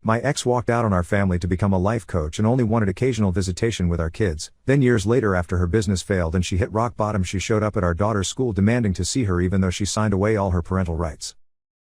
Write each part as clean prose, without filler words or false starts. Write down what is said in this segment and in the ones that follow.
My ex walked out on our family to become a life coach and only wanted occasional visitation with our kids. Then years later, after her business failed and she hit rock bottom, she showed up at our daughter's school demanding to see her even though she signed away all her parental rights.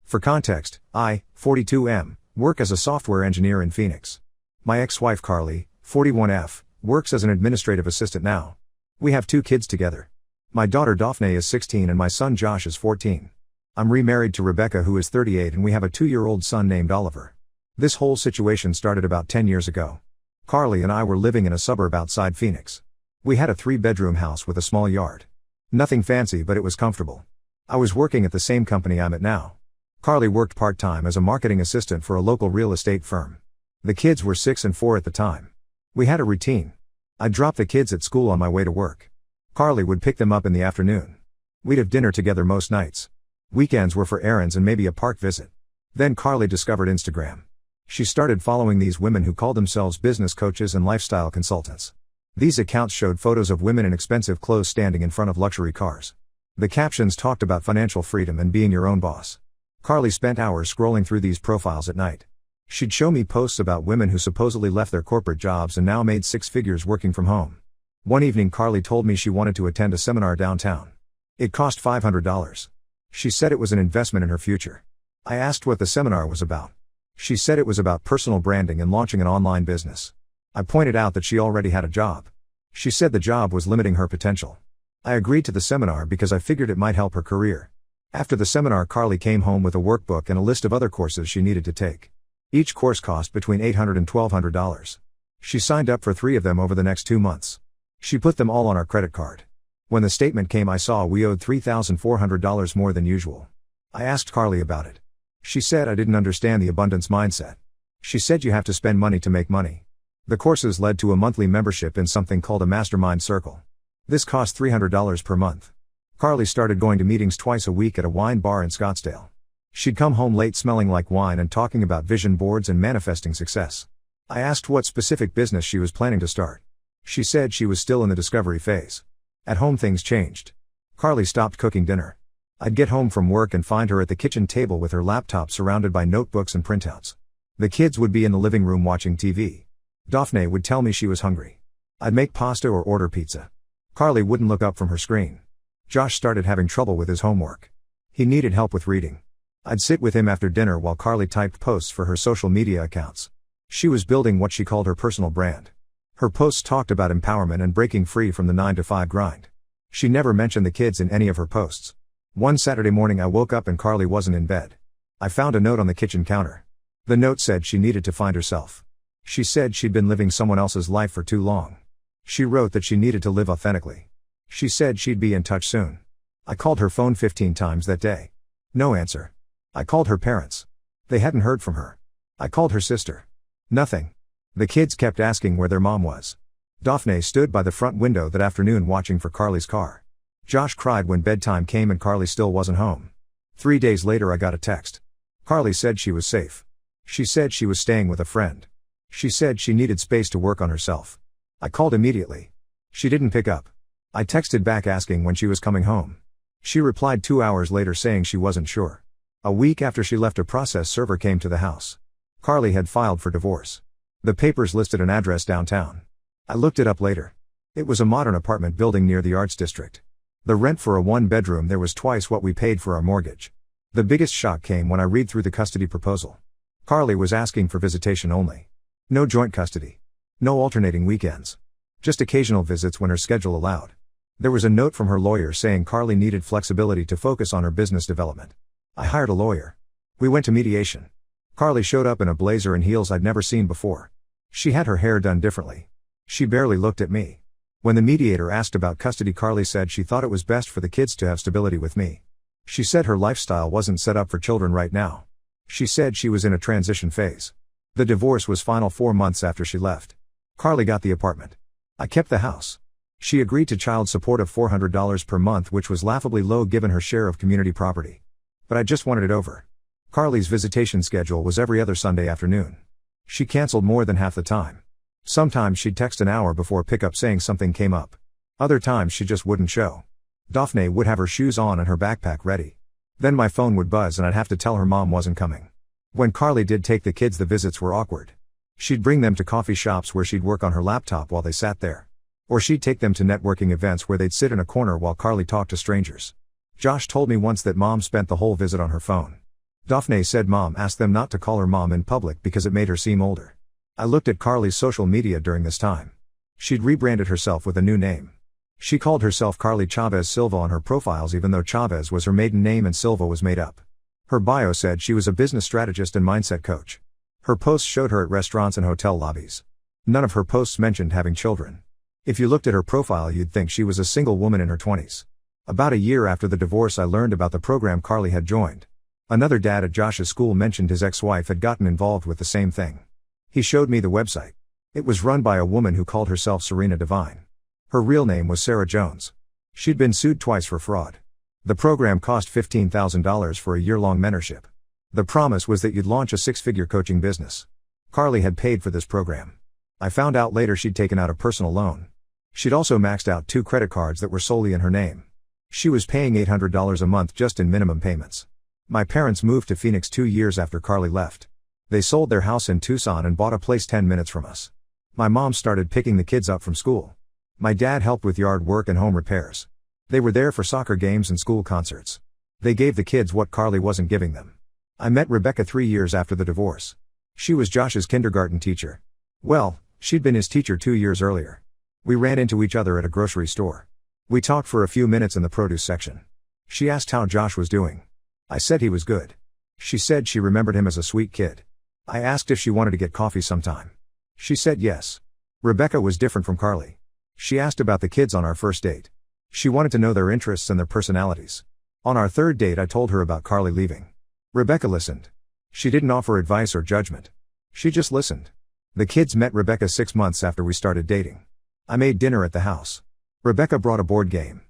For context, I, 42M, work as a software engineer in Phoenix. My ex-wife Carly, 41F, works as an administrative assistant now. We have 2 kids together. My daughter Daphne is 16 and my son Josh is 14. I'm remarried to Rebecca, who is 38, and we have a 2-year-old son named Oliver. This whole situation started about 10 years ago. Carly and I were living in a suburb outside Phoenix. We had a 3-bedroom house with a small yard. Nothing fancy, but it was comfortable. I was working at the same company I'm at now. Carly worked part-time as a marketing assistant for a local real estate firm. The kids were 6 and 4 at the time. We had a routine. I'd drop the kids at school on my way to work. Carly would pick them up in the afternoon. We'd have dinner together most nights. Weekends were for errands and maybe a park visit. Then Carly discovered Instagram. She started following these women who called themselves business coaches and lifestyle consultants. These accounts showed photos of women in expensive clothes standing in front of luxury cars. The captions talked about financial freedom and being your own boss. Carly spent hours scrolling through these profiles at night. She'd show me posts about women who supposedly left their corporate jobs and now made 6 figures working from home. One evening Carly told me she wanted to attend a seminar downtown. It cost $500. She said it was an investment in her future. I asked what the seminar was about. She said it was about personal branding and launching an online business. I pointed out that she already had a job. She said the job was limiting her potential. I agreed to the seminar because I figured it might help her career. After the seminar, Carly came home with a workbook and a list of other courses she needed to take. Each course cost between $800 and $1,200. She signed up for 3 of them over the next 2 months. She put them all on our credit card. When the statement came, I saw we owed $3,400 more than usual. I asked Carly about it. She said I didn't understand the abundance mindset. She said you have to spend money to make money. The courses led to a monthly membership in something called a mastermind circle. This cost $300 per month. Carly started going to meetings twice a week at a wine bar in Scottsdale. She'd come home late smelling like wine and talking about vision boards and manifesting success. I asked what specific business she was planning to start. She said she was still in the discovery phase. At home things changed. Carly stopped cooking dinner. I'd get home from work and find her at the kitchen table with her laptop surrounded by notebooks and printouts. The kids would be in the living room watching TV. Daphne would tell me she was hungry. I'd make pasta or order pizza. Carly wouldn't look up from her screen. Josh started having trouble with his homework. He needed help with reading. I'd sit with him after dinner while Carly typed posts for her social media accounts. She was building what she called her personal brand. Her posts talked about empowerment and breaking free from the 9-to-5 grind. She never mentioned the kids in any of her posts. One Saturday morning I woke up and Carly wasn't in bed. I found a note on the kitchen counter. The note said she needed to find herself. She said she'd been living someone else's life for too long. She wrote that she needed to live authentically. She said she'd be in touch soon. I called her phone 15 times that day. No answer. I called her parents. They hadn't heard from her. I called her sister. Nothing. The kids kept asking where their mom was. Daphne stood by the front window that afternoon watching for Carly's car. Josh cried when bedtime came and Carly still wasn't home. 3 days later I got a text. Carly said she was safe. She said she was staying with a friend. She said she needed space to work on herself. I called immediately. She didn't pick up. I texted back asking when she was coming home. She replied 2 hours later saying she wasn't sure. A week after she left, a process server came to the house. Carly had filed for divorce. The papers listed an address downtown. I looked it up later. It was a modern apartment building near the Arts District. The rent for a 1-bedroom there was twice what we paid for our mortgage. The biggest shock came when I read through the custody proposal. Carly was asking for visitation only. No joint custody. No alternating weekends. Just occasional visits when her schedule allowed. There was a note from her lawyer saying Carly needed flexibility to focus on her business development. I hired a lawyer. We went to mediation. Carly showed up in a blazer and heels I'd never seen before. She had her hair done differently. She barely looked at me. When the mediator asked about custody, Carly said she thought it was best for the kids to have stability with me. She said her lifestyle wasn't set up for children right now. She said she was in a transition phase. The divorce was final 4 months after she left. Carly got the apartment. I kept the house. She agreed to child support of $400 per month, which was laughably low given her share of community property. But I just wanted it over. Carly's visitation schedule was every other Sunday afternoon. She canceled more than half the time. Sometimes she'd text an hour before pickup saying something came up. Other times she just wouldn't show. Daphne would have her shoes on and her backpack ready. Then my phone would buzz and I'd have to tell her mom wasn't coming. When Carly did take the kids, the visits were awkward. She'd bring them to coffee shops where she'd work on her laptop while they sat there. Or she'd take them to networking events where they'd sit in a corner while Carly talked to strangers. Josh told me once that Mom spent the whole visit on her phone. Daphne said Mom asked them not to call her Mom in public because it made her seem older. I looked at Carly's social media during this time. She'd rebranded herself with a new name. She called herself Carly Chavez Silva on her profiles, even though Chavez was her maiden name and Silva was made up. Her bio said she was a business strategist and mindset coach. Her posts showed her at restaurants and hotel lobbies. None of her posts mentioned having children. If you looked at her profile, you'd think she was a single woman in her 20s. About a year after the divorce, I learned about the program Carly had joined. Another dad at Josh's school mentioned his ex-wife had gotten involved with the same thing. He showed me the website. It was run by a woman who called herself Serena Devine. Her real name was Sarah Jones. She'd been sued twice for fraud. The program cost $15,000 for a year-long mentorship. The promise was that you'd launch a six-figure coaching business. Carly had paid for this program. I found out later she'd taken out a personal loan. She'd also maxed out 2 credit cards that were solely in her name. She was paying $800 a month just in minimum payments. My parents moved to Phoenix 2 years after Carly left. They sold their house in Tucson and bought a place 10 minutes from us. My mom started picking the kids up from school. My dad helped with yard work and home repairs. They were there for soccer games and school concerts. They gave the kids what Carly wasn't giving them. I met Rebecca 3 years after the divorce. She was Josh's kindergarten teacher. Well, she'd been his teacher 2 years earlier. We ran into each other at a grocery store. We talked for a few minutes in the produce section. She asked how Josh was doing. I said he was good. She said she remembered him as a sweet kid. I asked if she wanted to get coffee sometime. She said yes. Rebecca was different from Carly. She asked about the kids on our first date. She wanted to know their interests and their personalities. On our third date, I told her about Carly leaving. Rebecca listened. She didn't offer advice or judgment. She just listened. The kids met Rebecca 6 months after we started dating. I made dinner at the house. Rebecca brought a board game.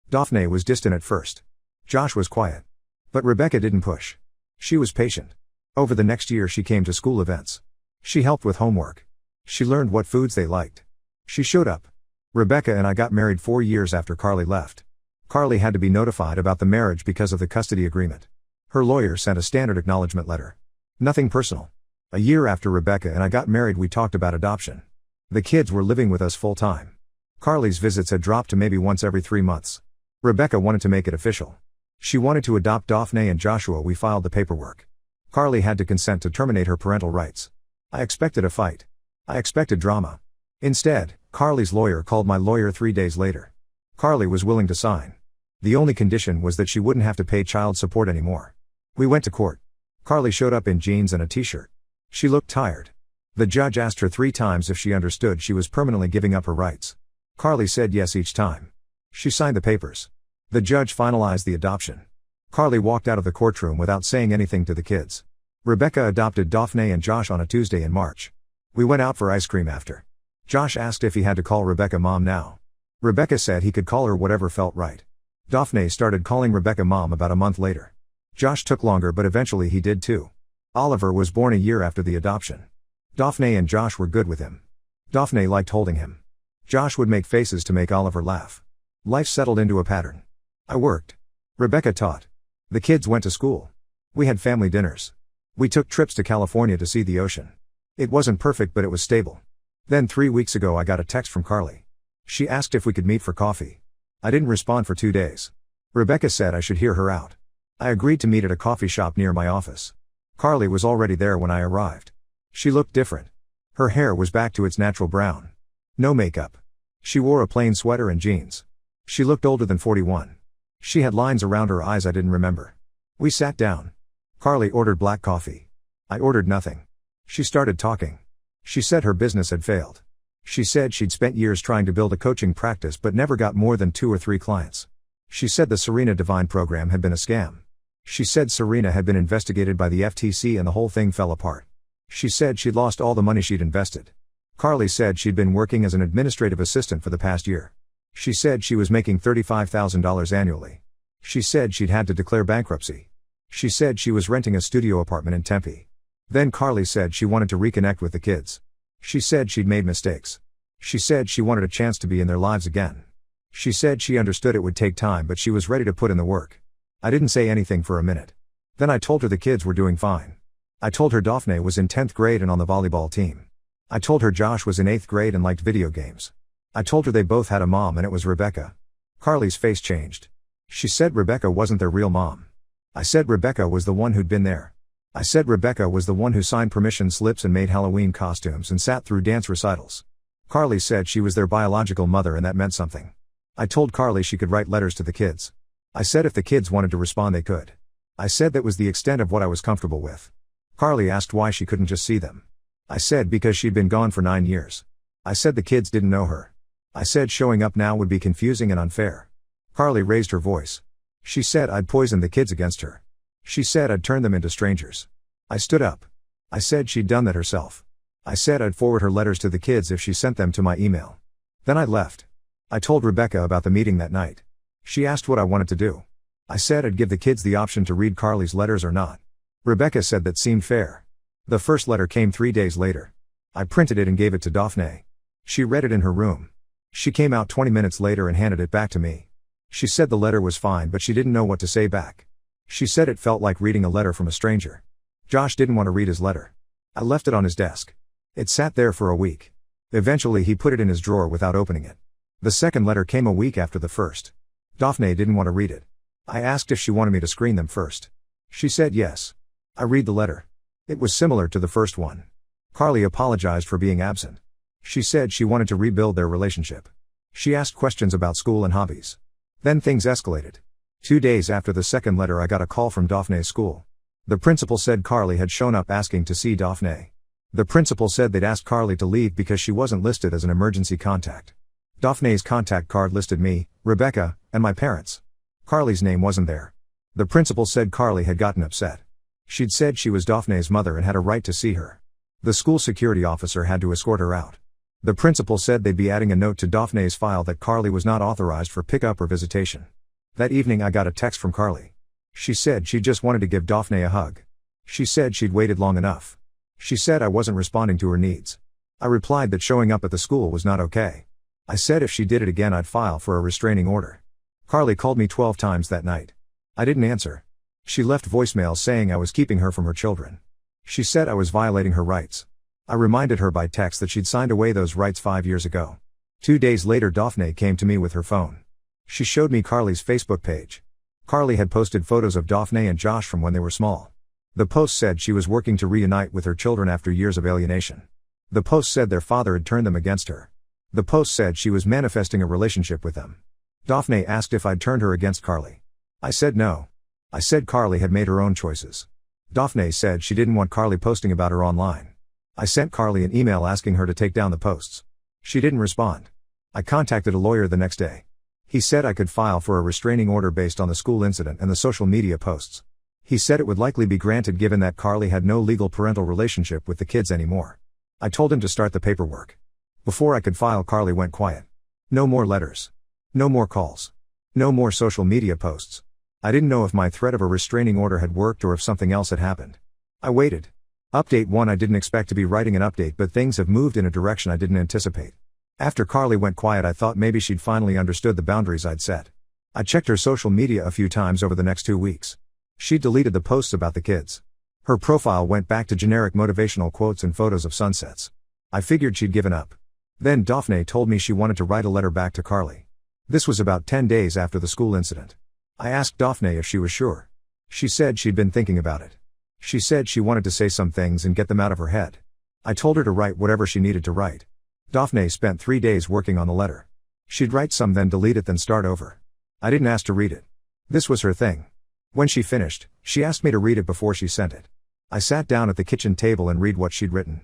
Daphne was distant at first. Josh was quiet. But Rebecca didn't push. She was patient. Over the next year, she came to school events. She helped with homework. She learned what foods they liked. She showed up. Rebecca and I got married 4 years after Carly left. Carly had to be notified about the marriage because of the custody agreement. Her lawyer sent a standard acknowledgement letter. Nothing personal. A year after Rebecca and I got married, we talked about adoption. The kids were living with us full time. Carly's visits had dropped to maybe once every 3 months. Rebecca wanted to make it official. She wanted to adopt Daphne and Joshua. We filed the paperwork. Carly had to consent to terminate her parental rights. I expected a fight. I expected drama. Instead, Carly's lawyer called my lawyer 3 days later. Carly was willing to sign. The only condition was that she wouldn't have to pay child support anymore. We went to court. Carly showed up in jeans and a t-shirt. She looked tired. The judge asked her 3 times if she understood she was permanently giving up her rights. Carly said yes each time. She signed the papers. The judge finalized the adoption. Carly walked out of the courtroom without saying anything to the kids. Rebecca adopted Daphne and Josh on a Tuesday in March. We went out for ice cream after. Josh asked if he had to call Rebecca Mom now. Rebecca said he could call her whatever felt right. Daphne started calling Rebecca Mom about a month later. Josh took longer, but eventually he did too. Oliver was born a year after the adoption. Daphne and Josh were good with him. Daphne liked holding him. Josh would make faces to make Oliver laugh. Life settled into a pattern. I worked. Rebecca taught. The kids went to school. We had family dinners. We took trips to California to see the ocean. It wasn't perfect, but it was stable. Then 3 weeks ago, I got a text from Carly. She asked if we could meet for coffee. I didn't respond for 2 days. Rebecca said I should hear her out. I agreed to meet at a coffee shop near my office. Carly was already there when I arrived. She looked different. Her hair was back to its natural brown. No makeup. She wore a plain sweater and jeans. She looked older than 41. She had lines around her eyes I didn't remember. We sat down. Carly ordered black coffee. I ordered nothing. She started talking. She said her business had failed. She said she'd spent years trying to build a coaching practice but never got more than 2 or 3 clients. She said the Serena Devine program had been a scam. She said Serena had been investigated by the FTC and the whole thing fell apart. She said she'd lost all the money she'd invested. Carly said she'd been working as an administrative assistant for the past year. She said she was making $35,000 annually. She said she'd had to declare bankruptcy. She said she was renting a studio apartment in Tempe. Then Carly said she wanted to reconnect with the kids. She said she'd made mistakes. She said she wanted a chance to be in their lives again. She said she understood it would take time, but she was ready to put in the work. I didn't say anything for a minute. Then I told her the kids were doing fine. I told her Daphne was in 10th grade and on the volleyball team. I told her Josh was in 8th grade and liked video games. I told her they both had a mom and it was Rebecca. Carly's face changed. She said Rebecca wasn't their real mom. I said Rebecca was the one who'd been there. I said Rebecca was the one who signed permission slips and made Halloween costumes and sat through dance recitals. Carly said she was their biological mother and that meant something. I told Carly she could write letters to the kids. I said if the kids wanted to respond they could. I said that was the extent of what I was comfortable with. Carly asked why she couldn't just see them. I said because she'd been gone for 9 years. I said the kids didn't know her. I said showing up now would be confusing and unfair. Carly raised her voice. She said I'd poisoned the kids against her. She said I'd turned them into strangers. I stood up. I said she'd done that herself. I said I'd forward her letters to the kids if she sent them to my email. Then I left. I told Rebecca about the meeting that night. She asked what I wanted to do. I said I'd give the kids the option to read Carly's letters or not. Rebecca said that seemed fair. The first letter came 3 days later. I printed it and gave it to Daphne. She read it in her room. She came out 20 minutes later and handed it back to me. She said the letter was fine but she didn't know what to say back. She said it felt like reading a letter from a stranger. Josh didn't want to read his letter. I left it on his desk. It sat there for a week. Eventually he put it in his drawer without opening it. The second letter came a week after the first. Daphne didn't want to read it. I asked if she wanted me to screen them first. She said yes. I read the letter. It was similar to the first one. Carly apologized for being absent. She said she wanted to rebuild their relationship. She asked questions about school and hobbies. Then things escalated. 2 days after the second letter I got a call from Daphne's school. The principal said Carly had shown up asking to see Daphne. The principal said they'd asked Carly to leave because she wasn't listed as an emergency contact. Daphne's contact card listed me, Rebecca, and my parents. Carly's name wasn't there. The principal said Carly had gotten upset. She'd said she was Daphne's mother and had a right to see her. The school security officer had to escort her out. The principal said they'd be adding a note to Daphne's file that Carly was not authorized for pickup or visitation. That evening I got a text from Carly. She said she just wanted to give Daphne a hug. She said she'd waited long enough. She said I wasn't responding to her needs. I replied that showing up at the school was not okay. I said if she did it again I'd file for a restraining order. Carly called me 12 times that night. I didn't answer. She left voicemails saying I was keeping her from her children. She said I was violating her rights. I reminded her by text that she'd signed away those rights 5 years ago. 2 days later Daphne came to me with her phone. She showed me Carly's Facebook page. Carly had posted photos of Daphne and Josh from when they were small. The post said she was working to reunite with her children after years of alienation. The post said their father had turned them against her. The post said she was manifesting a relationship with them. Daphne asked if I'd turned her against Carly. I said no. I said Carly had made her own choices. Daphne said she didn't want Carly posting about her online. I sent Carly an email asking her to take down the posts. She didn't respond. I contacted a lawyer the next day. He said I could file for a restraining order based on the school incident and the social media posts. He said it would likely be granted given that Carly had no legal parental relationship with the kids anymore. I told him to start the paperwork. Before I could file, Carly went quiet. No more letters. No more calls. No more social media posts. I didn't know if my threat of a restraining order had worked or if something else had happened. I waited. Update 1. I didn't expect to be writing an update, but things have moved in a direction I didn't anticipate. After Carly went quiet I thought maybe she'd finally understood the boundaries I'd set. I checked her social media a few times over the next 2 weeks. She deleted the posts about the kids. Her profile went back to generic motivational quotes and photos of sunsets. I figured she'd given up. Then Daphne told me she wanted to write a letter back to Carly. This was about 10 days after the school incident. I asked Daphne if she was sure. She said she'd been thinking about it. She said she wanted to say some things and get them out of her head. I told her to write whatever she needed to write. Daphne spent 3 days working on the letter. She'd write some, then delete it, then start over. I didn't ask to read it. This was her thing. When she finished, she asked me to read it before she sent it. I sat down at the kitchen table and read what she'd written.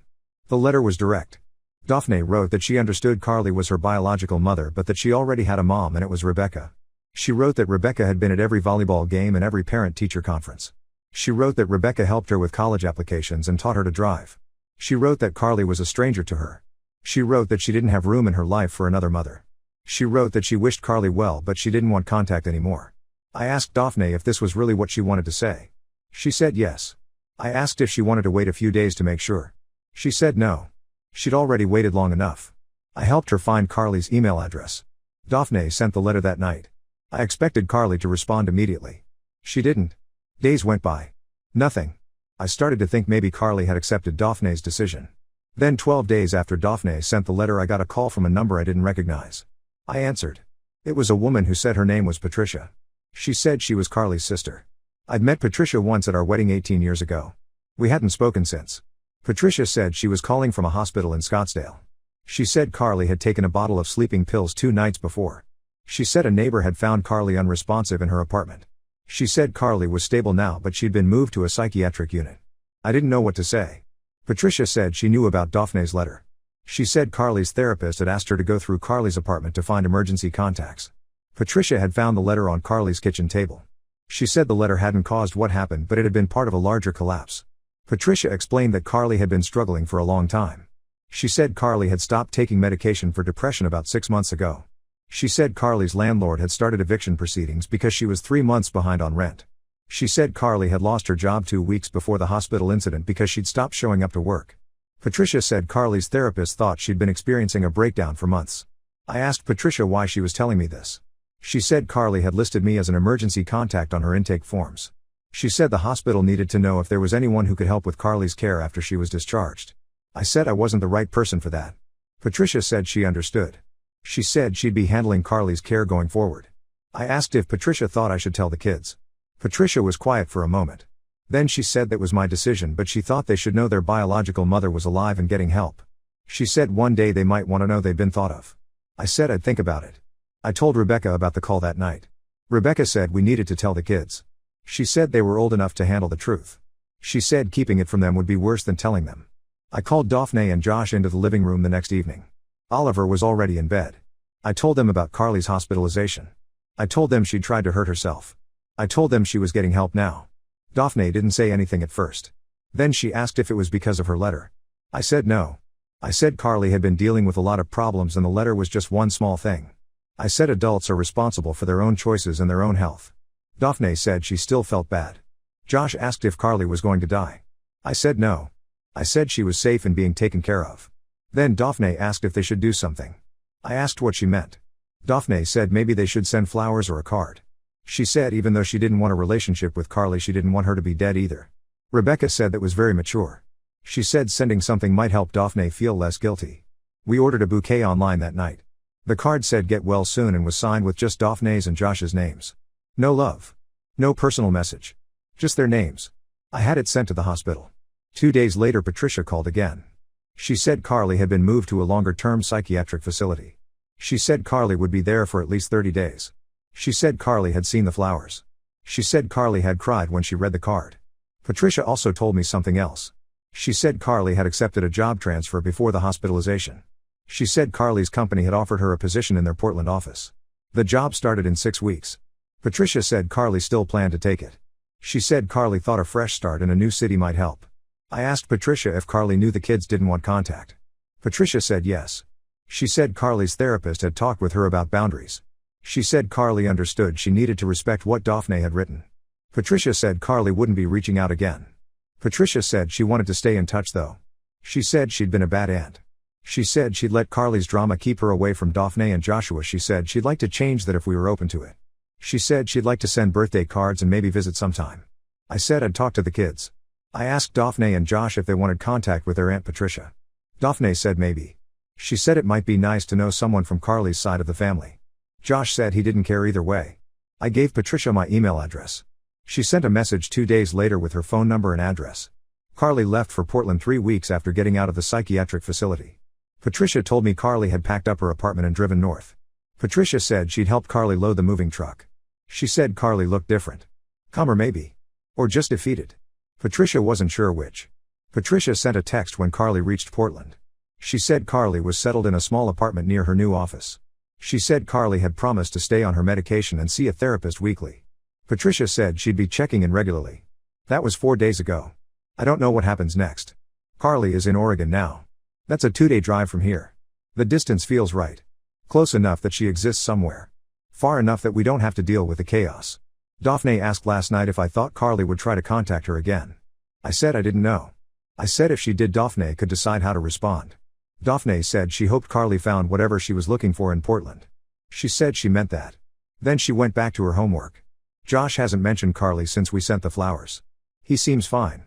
The letter was direct. Daphne wrote that she understood Carly was her biological mother but that she already had a mom and it was Rebecca. She wrote that Rebecca had been at every volleyball game and every parent-teacher conference. She wrote that Rebecca helped her with college applications and taught her to drive. She wrote that Carly was a stranger to her. She wrote that she didn't have room in her life for another mother. She wrote that she wished Carly well but she didn't want contact anymore. I asked Daphne if this was really what she wanted to say. She said yes. I asked if she wanted to wait a few days to make sure. She said no. She'd already waited long enough. I helped her find Carly's email address. Daphne sent the letter that night. I expected Carly to respond immediately. She didn't. Days went by. Nothing. I started to think maybe Carly had accepted Daphne's decision. Then 12 days after Daphne sent the letter, I got a call from a number I didn't recognize. I answered. It was a woman who said her name was Patricia. She said she was Carly's sister. I'd met Patricia once at our wedding 18 years ago. We hadn't spoken since. Patricia said she was calling from a hospital in Scottsdale. She said Carly had taken a bottle of sleeping pills 2 nights before. She said a neighbor had found Carly unresponsive in her apartment. She said Carly was stable now, but she'd been moved to a psychiatric unit. I didn't know what to say. Patricia said she knew about Daphne's letter. She said Carly's therapist had asked her to go through Carly's apartment to find emergency contacts. Patricia had found the letter on Carly's kitchen table. She said the letter hadn't caused what happened, but it had been part of a larger collapse. Patricia explained that Carly had been struggling for a long time. She said Carly had stopped taking medication for depression about 6 months ago. She said Carly's landlord had started eviction proceedings because she was 3 months behind on rent. She said Carly had lost her job 2 weeks before the hospital incident because she'd stopped showing up to work. Patricia said Carly's therapist thought she'd been experiencing a breakdown for months. I asked Patricia why she was telling me this. She said Carly had listed me as an emergency contact on her intake forms. She said the hospital needed to know if there was anyone who could help with Carly's care after she was discharged. I said I wasn't the right person for that. Patricia said she understood. She said she'd be handling Carly's care going forward. I asked if Patricia thought I should tell the kids. Patricia was quiet for a moment. Then she said that was my decision, but she thought they should know their biological mother was alive and getting help. She said one day they might want to know they'd been thought of. I said I'd think about it. I told Rebecca about the call that night. Rebecca said we needed to tell the kids. She said they were old enough to handle the truth. She said keeping it from them would be worse than telling them. I called Daphne and Josh into the living room the next evening. Oliver was already in bed. I told them about Carly's hospitalization. I told them she'd tried to hurt herself. I told them she was getting help now. Daphne didn't say anything at first. Then she asked if it was because of her letter. I said no. I said Carly had been dealing with a lot of problems and the letter was just one small thing. I said adults are responsible for their own choices and their own health. Daphne said she still felt bad. Josh asked if Carly was going to die. I said no. I said she was safe and being taken care of. Then Daphne asked if they should do something. I asked what she meant. Daphne said maybe they should send flowers or a card. She said even though she didn't want a relationship with Carly, she didn't want her to be dead either. Rebecca said that was very mature. She said sending something might help Daphne feel less guilty. We ordered a bouquet online that night. The card said get well soon and was signed with just Daphne's and Josh's names. No love. No personal message. Just their names. I had it sent to the hospital. 2 days later Patricia called again. She said Carly had been moved to a longer-term psychiatric facility. She said Carly would be there for at least 30 days. She said Carly had seen the flowers. She said Carly had cried when she read the card. Patricia also told me something else. She said Carly had accepted a job transfer before the hospitalization. She said Carly's company had offered her a position in their Portland office. The job started in 6 weeks. Patricia said Carly still planned to take it. She said Carly thought a fresh start in a new city might help. I asked Patricia if Carly knew the kids didn't want contact. Patricia said yes. She said Carly's therapist had talked with her about boundaries. She said Carly understood she needed to respect what Daphne had written. Patricia said Carly wouldn't be reaching out again. Patricia said she wanted to stay in touch though. She said she'd been a bad aunt. She said she'd let Carly's drama keep her away from Daphne and Joshua. She said she'd like to change that if we were open to it. She said she'd like to send birthday cards and maybe visit sometime. I said I'd talk to the kids. I asked Daphne and Josh if they wanted contact with their Aunt Patricia. Daphne said maybe. She said it might be nice to know someone from Carly's side of the family. Josh said he didn't care either way. I gave Patricia my email address. She sent a message 2 days later with her phone number and address. Carly left for Portland 3 weeks after getting out of the psychiatric facility. Patricia told me Carly had packed up her apartment and driven north. Patricia said she'd helped Carly load the moving truck. She said Carly looked different. Calmer maybe. Or just defeated. Patricia wasn't sure which. Patricia sent a text when Carly reached Portland. She said Carly was settled in a small apartment near her new office. She said Carly had promised to stay on her medication and see a therapist weekly. Patricia said she'd be checking in regularly. That was 4 days ago. I don't know what happens next. Carly is in Oregon now. That's a 2-day drive from here. The distance feels right. Close enough that she exists somewhere. Far enough that we don't have to deal with the chaos. Daphne asked last night if I thought Carly would try to contact her again. I said I didn't know. I said if she did, Daphne could decide how to respond. Daphne said she hoped Carly found whatever she was looking for in Portland. She said she meant that. Then she went back to her homework. Josh hasn't mentioned Carly since we sent the flowers. He seems fine.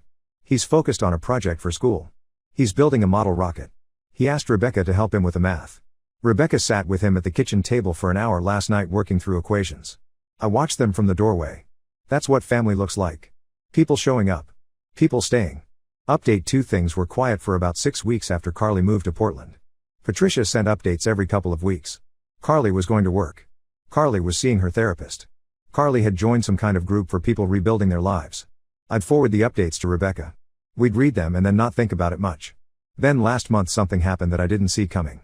He's focused on a project for school. He's building a model rocket. He asked Rebecca to help him with the math. Rebecca sat with him at the kitchen table for an hour last night working through equations. I watched them from the doorway. That's what family looks like. People showing up. People staying. Update 2: Things were quiet for about 6 weeks after Carly moved to Portland. Patricia sent updates every couple of weeks. Carly was going to work. Carly was seeing her therapist. Carly had joined some kind of group for people rebuilding their lives. I'd forward the updates to Rebecca. We'd read them and then not think about it much. Then last month something happened that I didn't see coming.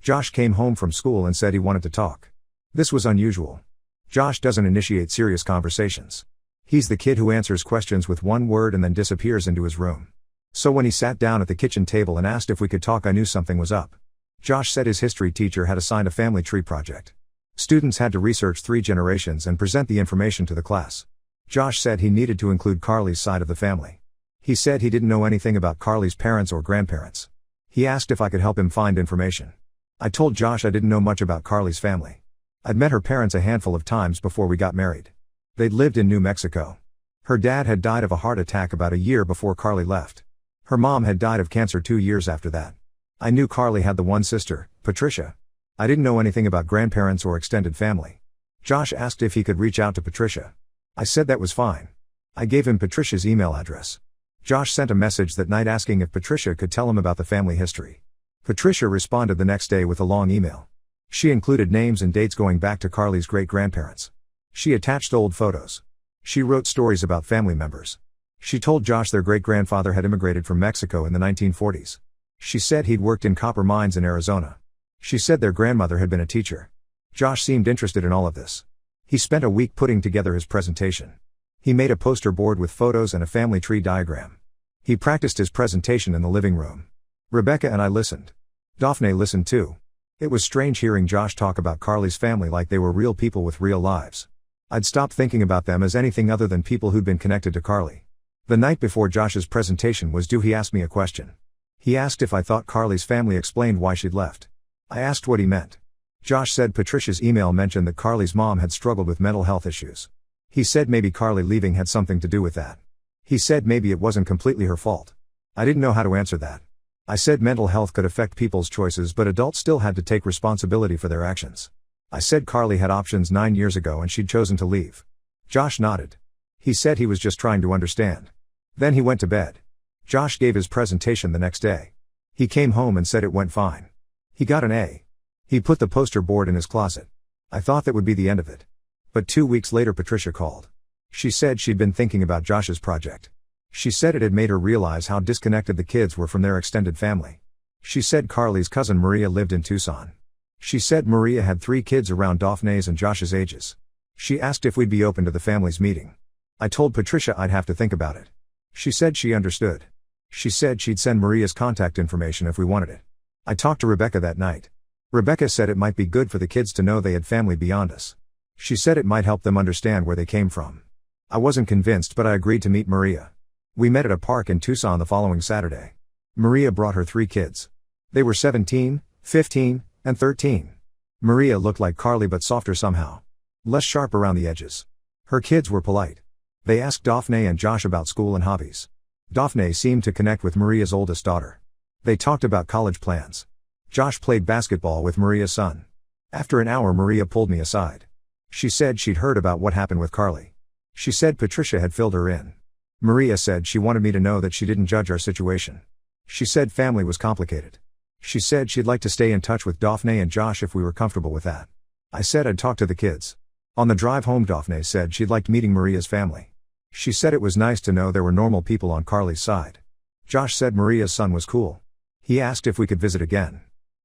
Josh came home from school and said he wanted to talk. This was unusual. Josh doesn't initiate serious conversations. He's the kid who answers questions with one word and then disappears into his room. So when he sat down at the kitchen table and asked if we could talk, I knew something was up. Josh said his history teacher had assigned a family tree project. Students had to research 3 generations and present the information to the class. Josh said he needed to include Carly's side of the family. He said he didn't know anything about Carly's parents or grandparents. He asked if I could help him find information. I told Josh I didn't know much about Carly's family. I'd met her parents a handful of times before we got married. They'd lived in New Mexico. Her dad had died of a heart attack about a year before Carly left. Her mom had died of cancer 2 years after that. I knew Carly had the one sister, Patricia. I didn't know anything about grandparents or extended family. Josh asked if he could reach out to Patricia. I said that was fine. I gave him Patricia's email address. Josh sent a message that night asking if Patricia could tell him about the family history. Patricia responded the next day with a long email. She included names and dates going back to Carly's great-grandparents. She attached old photos. She wrote stories about family members. She told Josh their great-grandfather had immigrated from Mexico in the 1940s. She said he'd worked in copper mines in Arizona. She said their grandmother had been a teacher. Josh seemed interested in all of this. He spent a week putting together his presentation. He made a poster board with photos and a family tree diagram. He practiced his presentation in the living room. Rebecca and I listened. Daphne listened too. It was strange hearing Josh talk about Carly's family like they were real people with real lives. I'd stopped thinking about them as anything other than people who'd been connected to Carly. The night before Josh's presentation was due, he asked me a question. He asked if I thought Carly's family explained why she'd left. I asked what he meant. Josh said Patricia's email mentioned that Carly's mom had struggled with mental health issues. He said maybe Carly leaving had something to do with that. He said maybe it wasn't completely her fault. I didn't know how to answer that. I said mental health could affect people's choices, but adults still had to take responsibility for their actions. I said Carly had options 9 years ago and she'd chosen to leave. Josh nodded. He said he was just trying to understand. Then he went to bed. Josh gave his presentation the next day. He came home and said it went fine. He got an A. He put the poster board in his closet. I thought that would be the end of it. But 2 weeks later Patricia called. She said she'd been thinking about Josh's project. She said it had made her realize how disconnected the kids were from their extended family. She said Carly's cousin Maria lived in Tucson. She said Maria had 3 kids around Daphne's and Josh's ages. She asked if we'd be open to the family's meeting. I told Patricia I'd have to think about it. She said she understood. She said she'd send Maria's contact information if we wanted it. I talked to Rebecca that night. Rebecca said it might be good for the kids to know they had family beyond us. She said it might help them understand where they came from. I wasn't convinced, but I agreed to meet Maria. We met at a park in Tucson the following Saturday. Maria brought her 3 kids. They were 17, 15, and 13. Maria looked like Carly but softer somehow. Less sharp around the edges. Her kids were polite. They asked Daphne and Josh about school and hobbies. Daphne seemed to connect with Maria's oldest daughter. They talked about college plans. Josh played basketball with Maria's son. After an hour Maria pulled me aside. She said she'd heard about what happened with Carly. She said Patricia had filled her in. Maria said she wanted me to know that she didn't judge our situation. She said family was complicated. She said she'd like to stay in touch with Daphne and Josh if we were comfortable with that. I said I'd talk to the kids. On the drive home Daphne said she'd liked meeting Maria's family. She said it was nice to know there were normal people on Carly's side. Josh said Maria's son was cool. He asked if we could visit again.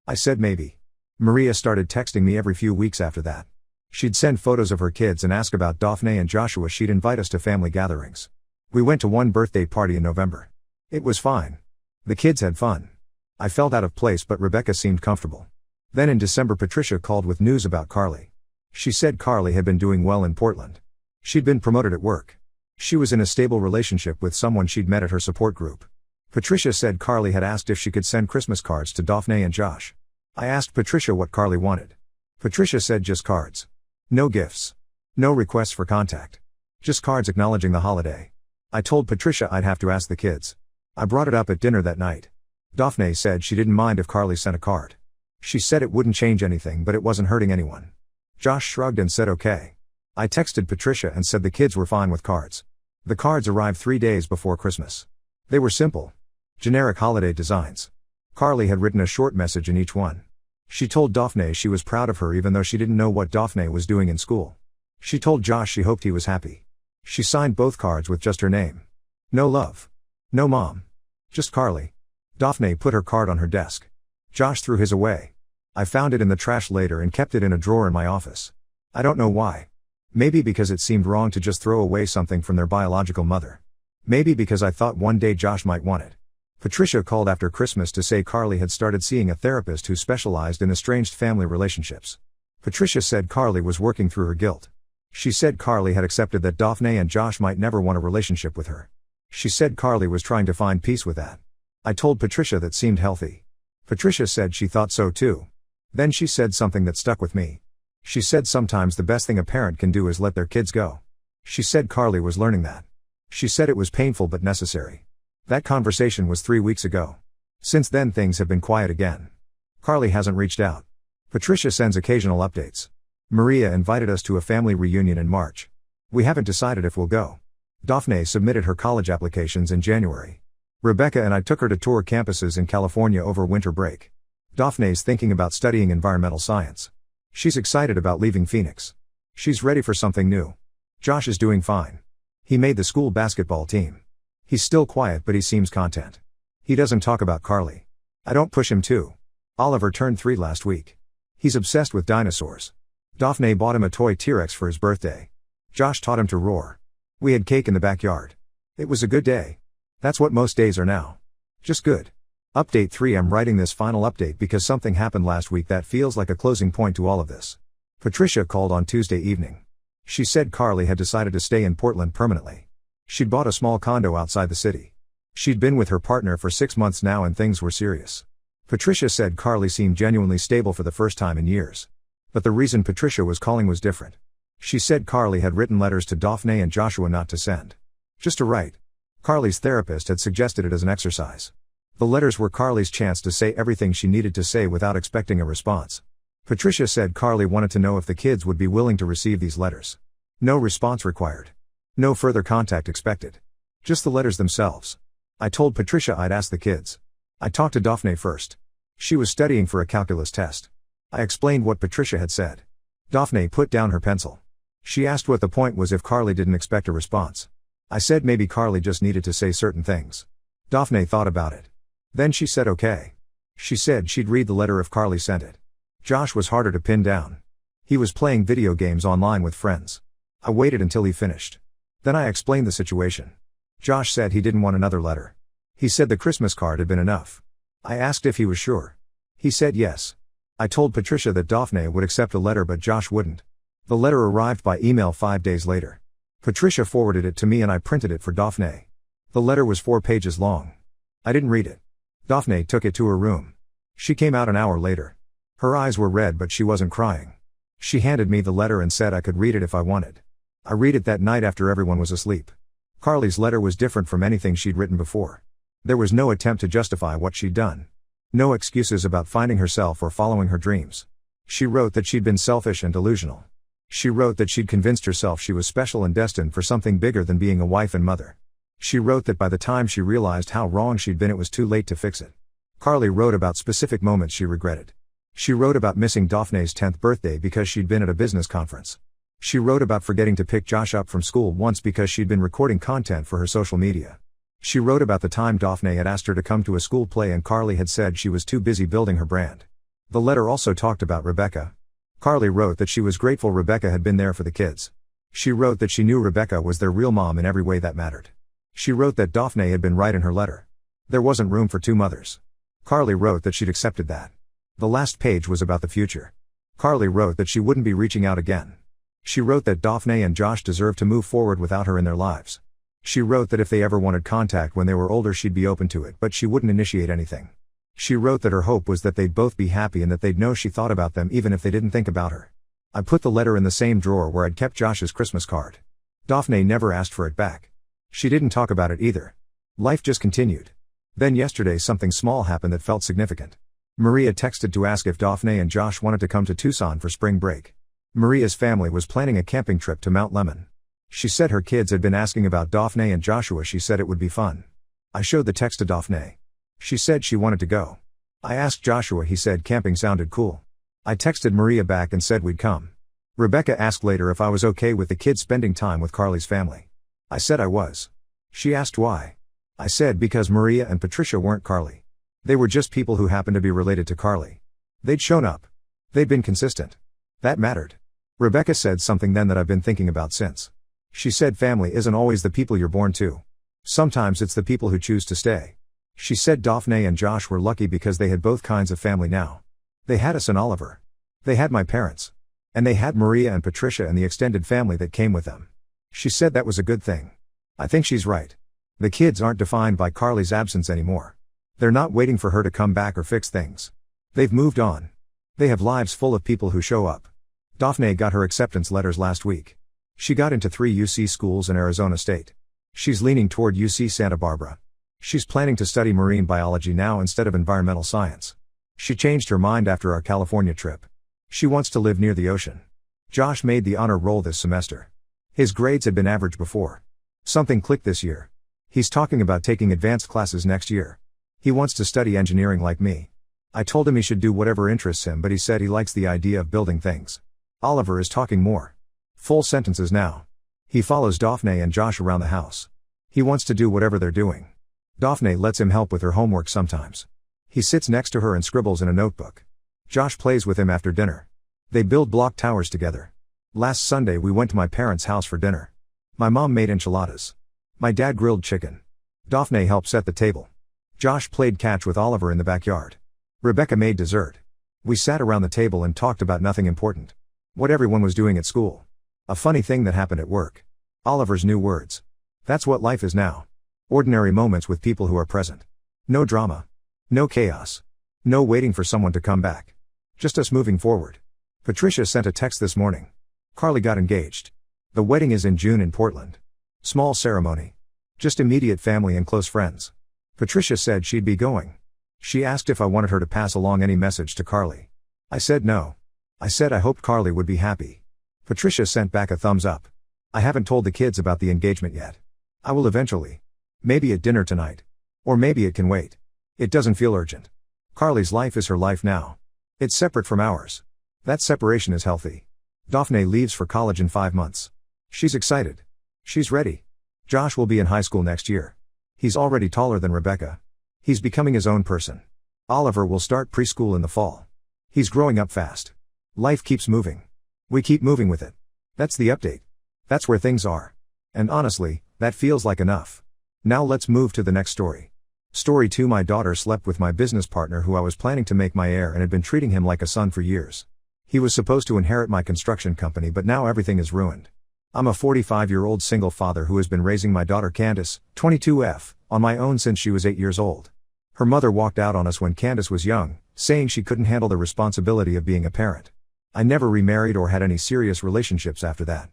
I said maybe. Maria started texting me every few weeks after that. She'd send photos of her kids and ask about Daphne and Joshua. She'd invite us to family gatherings. We went to one birthday party in November. It was fine. The kids had fun. I felt out of place, but Rebecca seemed comfortable. Then in December Patricia called with news about Carly. She said Carly had been doing well in Portland. She'd been promoted at work. She was in a stable relationship with someone she'd met at her support group. Patricia said Carly had asked if she could send Christmas cards to Daphne and Josh. I asked Patricia what Carly wanted. Patricia said just cards. No gifts. No requests for contact. Just cards acknowledging the holiday. I told Patricia I'd have to ask the kids. I brought it up at dinner that night. Daphne said she didn't mind if Carly sent a card. She said it wouldn't change anything, but it wasn't hurting anyone. Josh shrugged and said okay. I texted Patricia and said the kids were fine with cards. The cards arrived 3 days before Christmas. They were simple. Generic holiday designs. Carly had written a short message in each one. She told Daphne she was proud of her even though she didn't know what Daphne was doing in school. She told Josh she hoped he was happy. She signed both cards with just her name. No love. No mom. Just Carly. Daphne put her card on her desk. Josh threw his away. I found it in the trash later and kept it in a drawer in my office. I don't know why. Maybe because it seemed wrong to just throw away something from their biological mother. Maybe because I thought one day Josh might want it. Patricia called after Christmas to say Carly had started seeing a therapist who specialized in estranged family relationships. Patricia said Carly was working through her guilt. She said Carly had accepted that Daphne and Josh might never want a relationship with her. She said Carly was trying to find peace with that. I told Patricia that seemed healthy. Patricia said she thought so too. Then she said something that stuck with me. She said sometimes the best thing a parent can do is let their kids go. She said Carly was learning that. She said it was painful but necessary. That conversation was 3 weeks ago. Since then things have been quiet again. Carly hasn't reached out. Patricia sends occasional updates. Maria invited us to a family reunion in March. We haven't decided if we'll go. Daphne submitted her college applications in January. Rebecca and I took her to tour campuses in California over winter break. Daphne's thinking about studying environmental science. She's excited about leaving Phoenix. She's ready for something new. Josh is doing fine. He made the school basketball team. He's still quiet but he seems content. He doesn't talk about Carly. I don't push him to. Oliver turned 3 last week. He's obsessed with dinosaurs. Daphne bought him a toy T-Rex for his birthday. Josh taught him to roar. We had cake in the backyard. It was a good day. That's what most days are now. Just good. Update 3. I'm writing this final update because something happened last week that feels like a closing point to all of this. Patricia called on Tuesday evening. She said Carly had decided to stay in Portland permanently. She'd bought a small condo outside the city. She'd been with her partner for 6 months now and things were serious. Patricia said Carly seemed genuinely stable for the first time in years. But the reason Patricia was calling was different. She said Carly had written letters to Daphne and Joshua not to send. Just to write. Carly's therapist had suggested it as an exercise. The letters were Carly's chance to say everything she needed to say without expecting a response. Patricia said Carly wanted to know if the kids would be willing to receive these letters. No response required. No further contact expected. Just the letters themselves. I told Patricia I'd ask the kids. I talked to Daphne first. She was studying for a calculus test. I explained what Patricia had said. Daphne put down her pencil. She asked what the point was if Carly didn't expect a response. I said maybe Carly just needed to say certain things. Daphne thought about it. Then she said okay. She said she'd read the letter if Carly sent it. Josh was harder to pin down. He was playing video games online with friends. I waited until he finished. Then I explained the situation. Josh said he didn't want another letter. He said the Christmas card had been enough. I asked if he was sure. He said yes. I told Patricia that Daphne would accept a letter but Josh wouldn't. The letter arrived by email 5 days later. Patricia forwarded it to me and I printed it for Daphne. The letter was 4 pages long. I didn't read it. Daphne took it to her room. She came out an hour later. Her eyes were red but she wasn't crying. She handed me the letter and said I could read it if I wanted. I read it that night after everyone was asleep. Carly's letter was different from anything she'd written before. There was no attempt to justify what she'd done. No excuses about finding herself or following her dreams. She wrote that she'd been selfish and delusional. She wrote that she'd convinced herself she was special and destined for something bigger than being a wife and mother. She wrote that by the time she realized how wrong she'd been it was too late to fix it. Carly wrote about specific moments she regretted. She wrote about missing Daphne's 10th birthday because she'd been at a business conference. She wrote about forgetting to pick Josh up from school once because she'd been recording content for her social media. She wrote about the time Daphne had asked her to come to a school play and Carly had said she was too busy building her brand. The letter also talked about Rebecca. Carly wrote that she was grateful Rebecca had been there for the kids. She wrote that she knew Rebecca was their real mom in every way that mattered. She wrote that Daphne had been right in her letter. There wasn't room for 2 mothers. Carly wrote that she'd accepted that. The last page was about the future. Carly wrote that she wouldn't be reaching out again. She wrote that Daphne and Josh deserved to move forward without her in their lives. She wrote that if they ever wanted contact when they were older she'd be open to it but she wouldn't initiate anything. She wrote that her hope was that they'd both be happy and that they'd know she thought about them even if they didn't think about her. I put the letter in the same drawer where I'd kept Josh's Christmas card. Daphne never asked for it back. She didn't talk about it either. Life just continued. Then yesterday something small happened that felt significant. Maria texted to ask if Daphne and Josh wanted to come to Tucson for spring break. Maria's family was planning a camping trip to Mount Lemon. She said her kids had been asking about Daphne and Joshua. She said it would be fun. I showed the text to Daphne. She said she wanted to go. I asked Joshua, he said camping sounded cool. I texted Maria back and said we'd come. Rebecca asked later if I was okay with the kids spending time with Carly's family. I said I was. She asked why. I said because Maria and Patricia weren't Carly. They were just people who happened to be related to Carly. They'd shown up. They'd been consistent. That mattered. Rebecca said something then that I've been thinking about since. She said family isn't always the people you're born to. Sometimes it's the people who choose to stay. She said Daphne and Josh were lucky because they had both kinds of family now. They had us and Oliver. They had my parents. And they had Maria and Patricia and the extended family that came with them. She said that was a good thing. I think she's right. The kids aren't defined by Carly's absence anymore. They're not waiting for her to come back or fix things. They've moved on. They have lives full of people who show up. Daphne got her acceptance letters last week. She got into 3 UC schools in Arizona State. She's leaning toward UC Santa Barbara. She's planning to study marine biology now instead of environmental science. She changed her mind after our California trip. She wants to live near the ocean. Josh made the honor roll this semester. His grades had been average before. Something clicked this year. He's talking about taking advanced classes next year. He wants to study engineering like me. I told him he should do whatever interests him, but he said he likes the idea of building things. Oliver is talking more. Full sentences now. He follows Daphne and Josh around the house. He wants to do whatever they're doing. Daphne lets him help with her homework sometimes. He sits next to her and scribbles in a notebook. Josh plays with him after dinner. They build block towers together. Last Sunday we went to my parents' house for dinner. My mom made enchiladas. My dad grilled chicken. Daphne helped set the table. Josh played catch with Oliver in the backyard. Rebecca made dessert. We sat around the table and talked about nothing important. What everyone was doing at school. A funny thing that happened at work. Oliver's new words. That's what life is now. Ordinary moments with people who are present. No drama. No chaos. No waiting for someone to come back. Just us moving forward. Patricia sent a text this morning. Carly got engaged. The wedding is in June in Portland. Small ceremony. Just immediate family and close friends. Patricia said she'd be going. She asked if I wanted her to pass along any message to Carly. I said no. I said I hoped Carly would be happy. Patricia sent back a thumbs up. I haven't told the kids about the engagement yet. I will eventually. Maybe at dinner tonight. Or maybe it can wait. It doesn't feel urgent. Carly's life is her life now. It's separate from ours. That separation is healthy. Daphne leaves for college in 5 months. She's excited. She's ready. Josh will be in high school next year. He's already taller than Rebecca. He's becoming his own person. Oliver will start preschool in the fall. He's growing up fast. Life keeps moving. We keep moving with it. That's the update. That's where things are. And honestly, that feels like enough. Now let's move to the next story. Story 2. My daughter slept with my business partner who I was planning to make my heir and had been treating him like a son for years. He was supposed to inherit my construction company, but now everything is ruined. I'm a 45-year-old single father who has been raising my daughter Candace, 22F, on my own since she was 8 years old. Her mother walked out on us when Candace was young, saying she couldn't handle the responsibility of being a parent. I never remarried or had any serious relationships after that.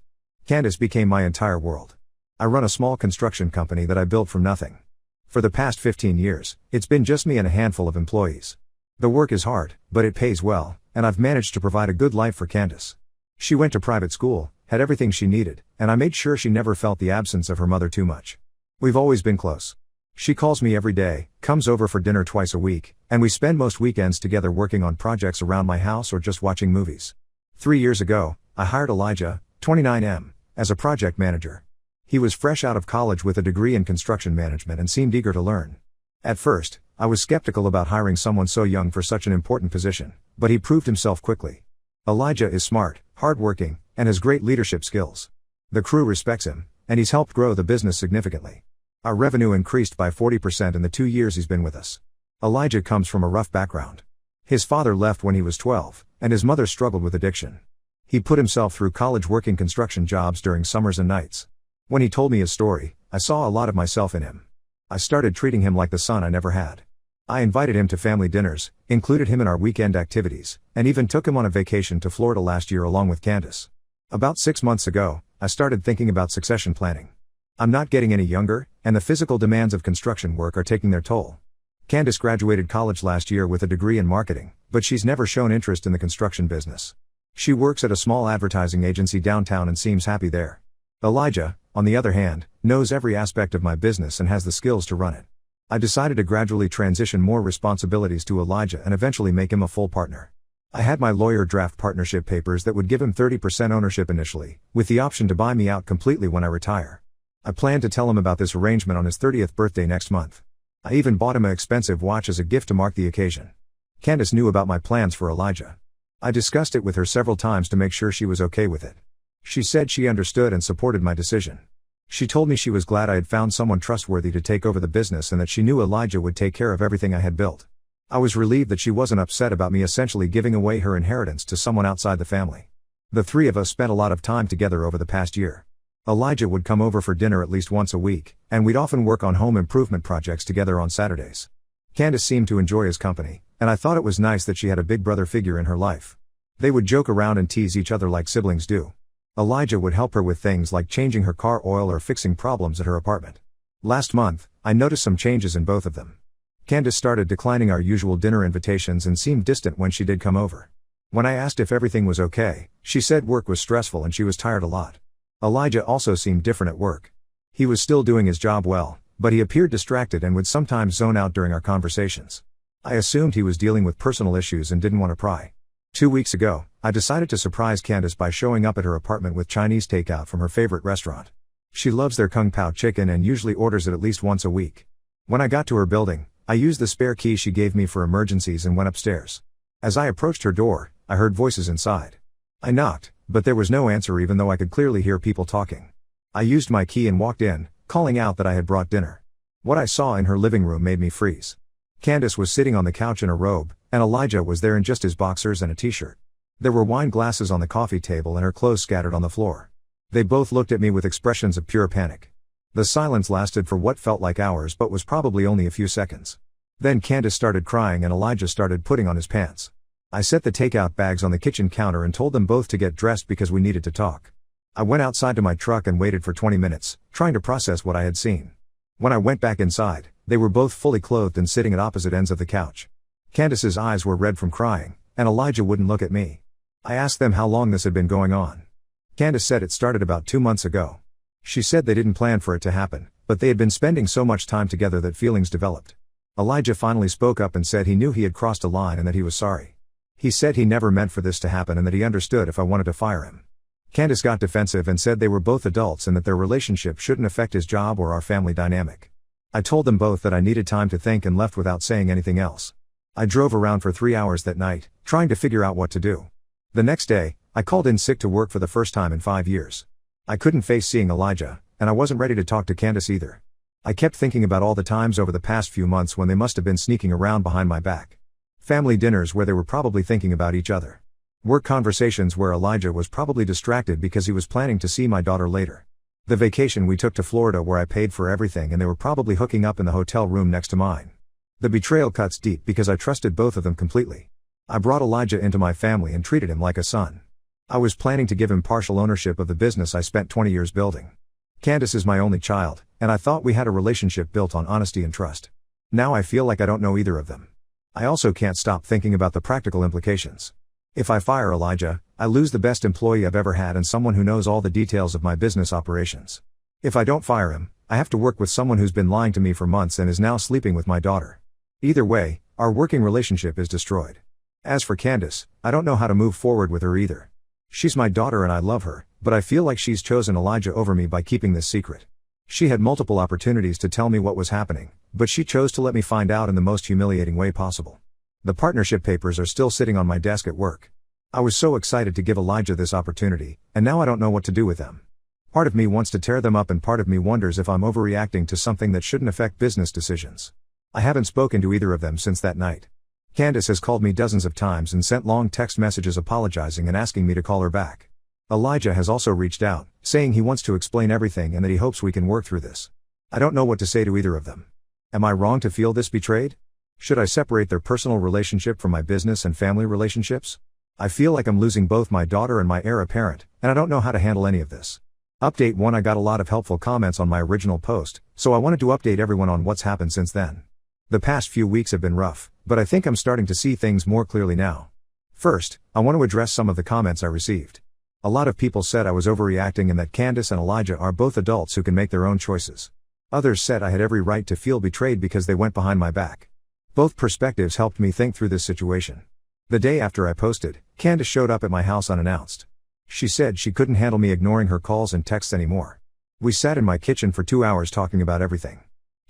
Candace became my entire world. I run a small construction company that I built from nothing. For the past 15 years, it's been just me and a handful of employees. The work is hard, but it pays well, and I've managed to provide a good life for Candace. She went to private school, had everything she needed, and I made sure she never felt the absence of her mother too much. We've always been close. She calls me every day, comes over for dinner twice a week, and we spend most weekends together working on projects around my house or just watching movies. 3 years ago, I hired Elijah, 29M, as a project manager. He was fresh out of college with a degree in construction management and seemed eager to learn. At first, I was skeptical about hiring someone so young for such an important position, but he proved himself quickly. Elijah is smart, hardworking, and has great leadership skills. The crew respects him, and he's helped grow the business significantly. Our revenue increased by 40% in the 2 years he's been with us. Elijah comes from a rough background. His father left when he was 12, and his mother struggled with addiction. He put himself through college working construction jobs during summers and nights. When he told me his story, I saw a lot of myself in him. I started treating him like the son I never had. I invited him to family dinners, included him in our weekend activities, and even took him on a vacation to Florida last year along with Candace. About 6 months ago, I started thinking about succession planning. I'm not getting any younger, and the physical demands of construction work are taking their toll. Candace graduated college last year with a degree in marketing, but she's never shown interest in the construction business. She works at a small advertising agency downtown and seems happy there. Elijah, on the other hand, knows every aspect of my business and has the skills to run it. I decided to gradually transition more responsibilities to Elijah and eventually make him a full partner. I had my lawyer draft partnership papers that would give him 30% ownership initially, with the option to buy me out completely when I retire. I plan to tell him about this arrangement on his 30th birthday next month. I even bought him an expensive watch as a gift to mark the occasion. Candace knew about my plans for Elijah. I discussed it with her several times to make sure she was okay with it. She said she understood and supported my decision. She told me she was glad I had found someone trustworthy to take over the business and that she knew Elijah would take care of everything I had built. I was relieved that she wasn't upset about me essentially giving away her inheritance to someone outside the family. The three of us spent a lot of time together over the past year. Elijah would come over for dinner at least once a week, and we'd often work on home improvement projects together on Saturdays. Candace seemed to enjoy his company, and I thought it was nice that she had a big brother figure in her life. They would joke around and tease each other like siblings do. Elijah would help her with things like changing her car oil or fixing problems at her apartment. Last month, I noticed some changes in both of them. Candace started declining our usual dinner invitations and seemed distant when she did come over. When I asked if everything was okay, she said work was stressful and she was tired a lot. Elijah also seemed different at work. He was still doing his job well, but he appeared distracted and would sometimes zone out during our conversations. I assumed he was dealing with personal issues and didn't want to pry. 2 weeks ago, I decided to surprise Candace by showing up at her apartment with Chinese takeout from her favorite restaurant. She loves their Kung Pao chicken and usually orders it at least once a week. When I got to her building, I used the spare key she gave me for emergencies and went upstairs. As I approached her door, I heard voices inside. I knocked, but there was no answer even though I could clearly hear people talking. I used my key and walked in, calling out that I had brought dinner. What I saw in her living room made me freeze. Candace was sitting on the couch in a robe, and Elijah was there in just his boxers and a t-shirt. There were wine glasses on the coffee table and her clothes scattered on the floor. They both looked at me with expressions of pure panic. The silence lasted for what felt like hours but was probably only a few seconds. Then Candace started crying and Elijah started putting on his pants. I set the takeout bags on the kitchen counter and told them both to get dressed because we needed to talk. I went outside to my truck and waited for 20 minutes, trying to process what I had seen. When I went back inside, they were both fully clothed and sitting at opposite ends of the couch. Candace's eyes were red from crying, and Elijah wouldn't look at me. I asked them how long this had been going on. Candace said it started about 2 months ago. She said they didn't plan for it to happen, but they had been spending so much time together that feelings developed. Elijah finally spoke up and said he knew he had crossed a line and that he was sorry. He said he never meant for this to happen and that he understood if I wanted to fire him. Candace got defensive and said they were both adults and that their relationship shouldn't affect his job or our family dynamic. I told them both that I needed time to think and left without saying anything else. I drove around for 3 hours that night, trying to figure out what to do. The next day, I called in sick to work for the first time in 5 years. I couldn't face seeing Elijah, and I wasn't ready to talk to Candace either. I kept thinking about all the times over the past few months when they must have been sneaking around behind my back. Family dinners where they were probably thinking about each other. Work conversations where Elijah was probably distracted because he was planning to see my daughter later. The vacation we took to Florida where I paid for everything and they were probably hooking up in the hotel room next to mine. The betrayal cuts deep because I trusted both of them completely. I brought Elijah into my family and treated him like a son. I was planning to give him partial ownership of the business I spent 20 years building. Candace is my only child, and I thought we had a relationship built on honesty and trust. Now I feel like I don't know either of them. I also can't stop thinking about the practical implications. If I fire Elijah, I lose the best employee I've ever had and someone who knows all the details of my business operations. If I don't fire him, I have to work with someone who's been lying to me for months and is now sleeping with my daughter. Either way, our working relationship is destroyed. As for Candace, I don't know how to move forward with her either. She's my daughter and I love her, but I feel like she's chosen Elijah over me by keeping this secret. She had multiple opportunities to tell me what was happening, but she chose to let me find out in the most humiliating way possible. The partnership papers are still sitting on my desk at work. I was so excited to give Elijah this opportunity, and now I don't know what to do with them. Part of me wants to tear them up and part of me wonders if I'm overreacting to something that shouldn't affect business decisions. I haven't spoken to either of them since that night. Candace has called me dozens of times and sent long text messages apologizing and asking me to call her back. Elijah has also reached out, saying he wants to explain everything and that he hopes we can work through this. I don't know what to say to either of them. Am I wrong to feel this betrayed? Should I separate their personal relationship from my business and family relationships? I feel like I'm losing both my daughter and my heir apparent, and I don't know how to handle any of this. Update 1: I got a lot of helpful comments on my original post, so I wanted to update everyone on what's happened since then. The past few weeks have been rough, but I think I'm starting to see things more clearly now. First, I want to address some of the comments I received. A lot of people said I was overreacting and that Candace and Elijah are both adults who can make their own choices. Others said I had every right to feel betrayed because they went behind my back. Both perspectives helped me think through this situation. The day after I posted, Candace showed up at my house unannounced. She said she couldn't handle me ignoring her calls and texts anymore. We sat in my kitchen for 2 hours talking about everything.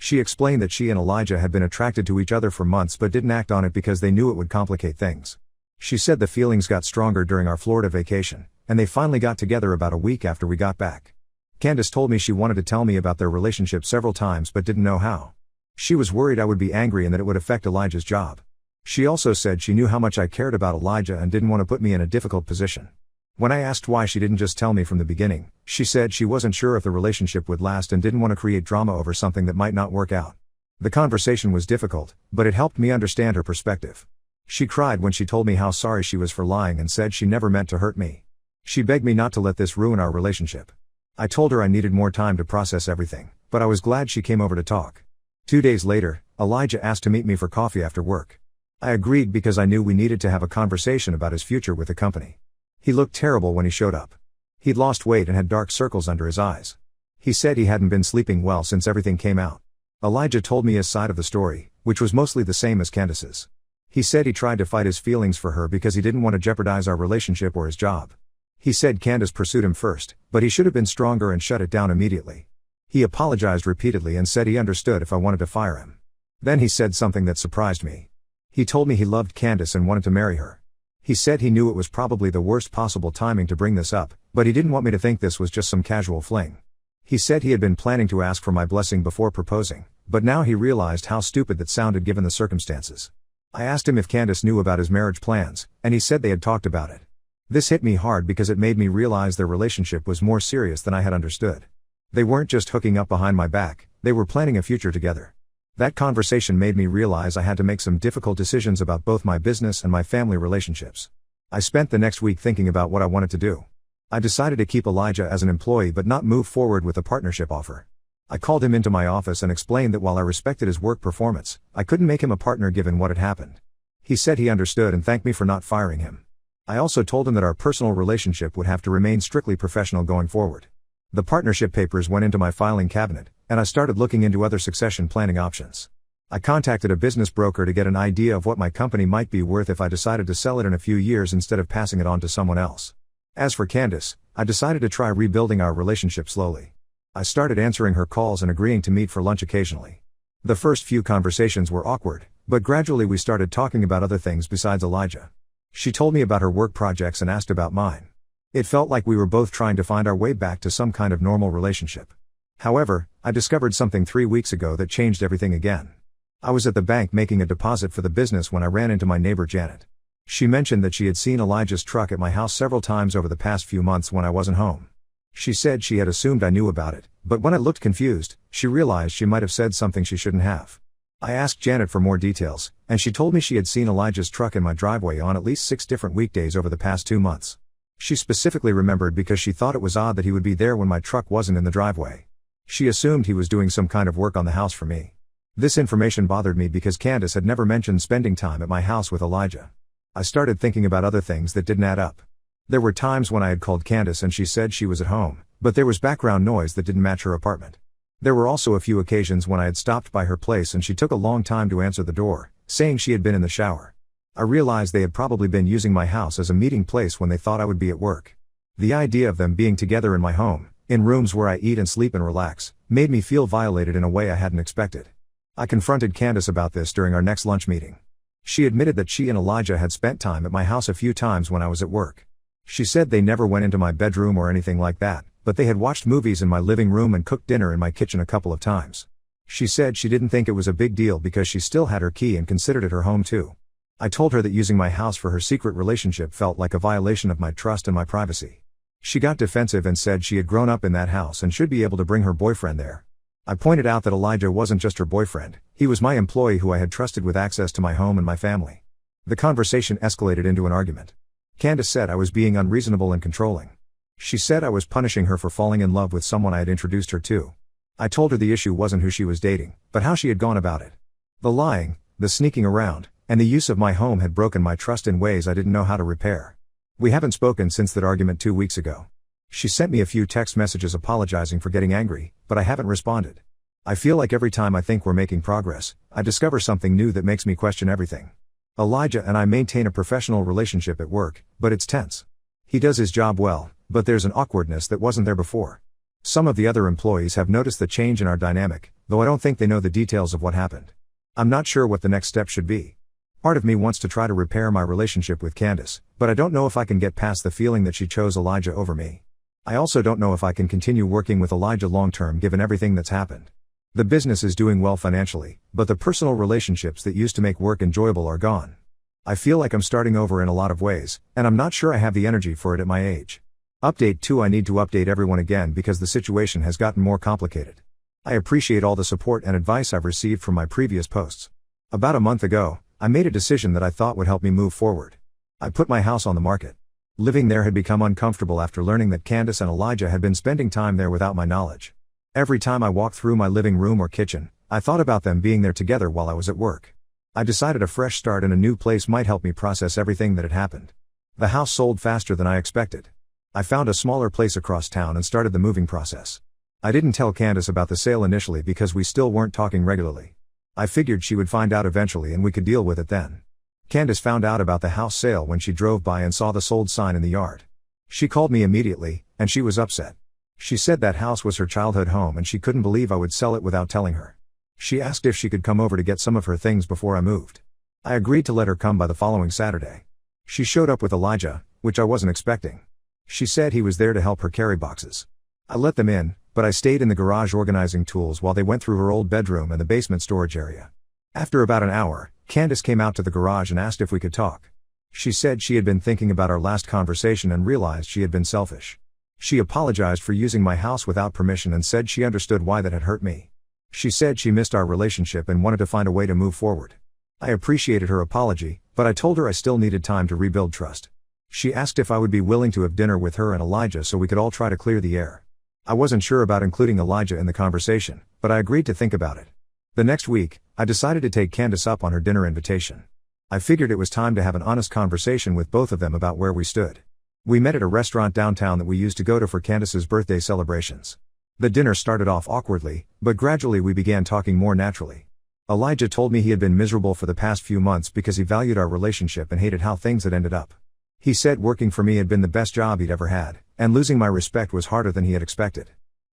She explained that she and Elijah had been attracted to each other for months but didn't act on it because they knew it would complicate things. She said the feelings got stronger during our Florida vacation, and they finally got together about a week after we got back. Candace told me she wanted to tell me about their relationship several times but didn't know how. She was worried I would be angry and that it would affect Elijah's job. She also said she knew how much I cared about Elijah and didn't want to put me in a difficult position. When I asked why she didn't just tell me from the beginning, she said she wasn't sure if the relationship would last and didn't want to create drama over something that might not work out. The conversation was difficult, but it helped me understand her perspective. She cried when she told me how sorry she was for lying and said she never meant to hurt me. She begged me not to let this ruin our relationship. I told her I needed more time to process everything, but I was glad she came over to talk. 2 days later, Elijah asked to meet me for coffee after work. I agreed because I knew we needed to have a conversation about his future with the company. He looked terrible when he showed up. He'd lost weight and had dark circles under his eyes. He said he hadn't been sleeping well since everything came out. Elijah told me his side of the story, which was mostly the same as Candace's. He said he tried to fight his feelings for her because he didn't want to jeopardize our relationship or his job. He said Candace pursued him first, but he should have been stronger and shut it down immediately. He apologized repeatedly and said he understood if I wanted to fire him. Then he said something that surprised me. He told me he loved Candace and wanted to marry her. He said he knew it was probably the worst possible timing to bring this up, but he didn't want me to think this was just some casual fling. He said he had been planning to ask for my blessing before proposing, but now he realized how stupid that sounded given the circumstances. I asked him if Candace knew about his marriage plans, and he said they had talked about it. This hit me hard because it made me realize their relationship was more serious than I had understood. They weren't just hooking up behind my back, they were planning a future together. That conversation made me realize I had to make some difficult decisions about both my business and my family relationships. I spent the next week thinking about what I wanted to do. I decided to keep Elijah as an employee but not move forward with a partnership offer. I called him into my office and explained that while I respected his work performance, I couldn't make him a partner given what had happened. He said he understood and thanked me for not firing him. I also told him that our personal relationship would have to remain strictly professional going forward. The partnership papers went into my filing cabinet, and I started looking into other succession planning options. I contacted a business broker to get an idea of what my company might be worth if I decided to sell it in a few years instead of passing it on to someone else. As for Candace, I decided to try rebuilding our relationship slowly. I started answering her calls and agreeing to meet for lunch occasionally. The first few conversations were awkward, but gradually we started talking about other things besides Elijah. She told me about her work projects and asked about mine. It felt like we were both trying to find our way back to some kind of normal relationship. However, I discovered something 3 weeks ago that changed everything again. I was at the bank making a deposit for the business when I ran into my neighbor Janet. She mentioned that she had seen Elijah's truck at my house several times over the past few months when I wasn't home. She said she had assumed I knew about it, but when I looked confused, she realized she might have said something she shouldn't have. I asked Janet for more details, and she told me she had seen Elijah's truck in my driveway on at least 6 different weekdays over the past 2 months. She specifically remembered because she thought it was odd that he would be there when my truck wasn't in the driveway. She assumed he was doing some kind of work on the house for me. This information bothered me because Candace had never mentioned spending time at my house with Elijah. I started thinking about other things that didn't add up. There were times when I had called Candace and she said she was at home, but there was background noise that didn't match her apartment. There were also a few occasions when I had stopped by her place and she took a long time to answer the door, saying she had been in the shower. I realized they had probably been using my house as a meeting place when they thought I would be at work. The idea of them being together in my home, in rooms where I eat and sleep and relax, made me feel violated in a way I hadn't expected. I confronted Candace about this during our next lunch meeting. She admitted that she and Elijah had spent time at my house a few times when I was at work. She said they never went into my bedroom or anything like that, but they had watched movies in my living room and cooked dinner in my kitchen a couple of times. She said she didn't think it was a big deal because she still had her key and considered it her home too. I told her that using my house for her secret relationship felt like a violation of my trust and my privacy. She got defensive and said she had grown up in that house and should be able to bring her boyfriend there. I pointed out that Elijah wasn't just her boyfriend, he was my employee who I had trusted with access to my home and my family. The conversation escalated into an argument. Candace said I was being unreasonable and controlling. She said I was punishing her for falling in love with someone I had introduced her to. I told her the issue wasn't who she was dating, but how she had gone about it. The lying, the sneaking around, and the use of my home had broken my trust in ways I didn't know how to repair. We haven't spoken since that argument 2 weeks ago. She sent me a few text messages apologizing for getting angry, but I haven't responded. I feel like every time I think we're making progress, I discover something new that makes me question everything. Elijah and I maintain a professional relationship at work, but it's tense. He does his job well, but there's an awkwardness that wasn't there before. Some of the other employees have noticed the change in our dynamic, though I don't think they know the details of what happened. I'm not sure what the next step should be. Part of me wants to try to repair my relationship with Candace, but I don't know if I can get past the feeling that she chose Elijah over me. I also don't know if I can continue working with Elijah long-term given everything that's happened. The business is doing well financially, but the personal relationships that used to make work enjoyable are gone. I feel like I'm starting over in a lot of ways, and I'm not sure I have the energy for it at my age. Update 2: I need to update everyone again because the situation has gotten more complicated. I appreciate all the support and advice I've received from my previous posts. About a month ago, I made a decision that I thought would help me move forward. I put my house on the market. Living there had become uncomfortable after learning that Candace and Elijah had been spending time there without my knowledge. Every time I walked through my living room or kitchen, I thought about them being there together while I was at work. I decided a fresh start in a new place might help me process everything that had happened. The house sold faster than I expected. I found a smaller place across town and started the moving process. I didn't tell Candace about the sale initially because we still weren't talking regularly. I figured she would find out eventually and we could deal with it then. Candace found out about the house sale when she drove by and saw the sold sign in the yard. She called me immediately, and she was upset. She said that house was her childhood home and she couldn't believe I would sell it without telling her. She asked if she could come over to get some of her things before I moved. I agreed to let her come by the following Saturday. She showed up with Elijah, which I wasn't expecting. She said he was there to help her carry boxes. I let them in, but I stayed in the garage organizing tools while they went through her old bedroom and the basement storage area. After about an hour, Candace came out to the garage and asked if we could talk. She said she had been thinking about our last conversation and realized she had been selfish. She apologized for using my house without permission and said she understood why that had hurt me. She said she missed our relationship and wanted to find a way to move forward. I appreciated her apology, but I told her I still needed time to rebuild trust. She asked if I would be willing to have dinner with her and Elijah so we could all try to clear the air. I wasn't sure about including Elijah in the conversation, but I agreed to think about it. The next week, I decided to take Candace up on her dinner invitation. I figured it was time to have an honest conversation with both of them about where we stood. We met at a restaurant downtown that we used to go to for Candace's birthday celebrations. The dinner started off awkwardly, but gradually we began talking more naturally. Elijah told me he had been miserable for the past few months because he valued our relationship and hated how things had ended up. He said working for me had been the best job he'd ever had, and losing my respect was harder than he had expected.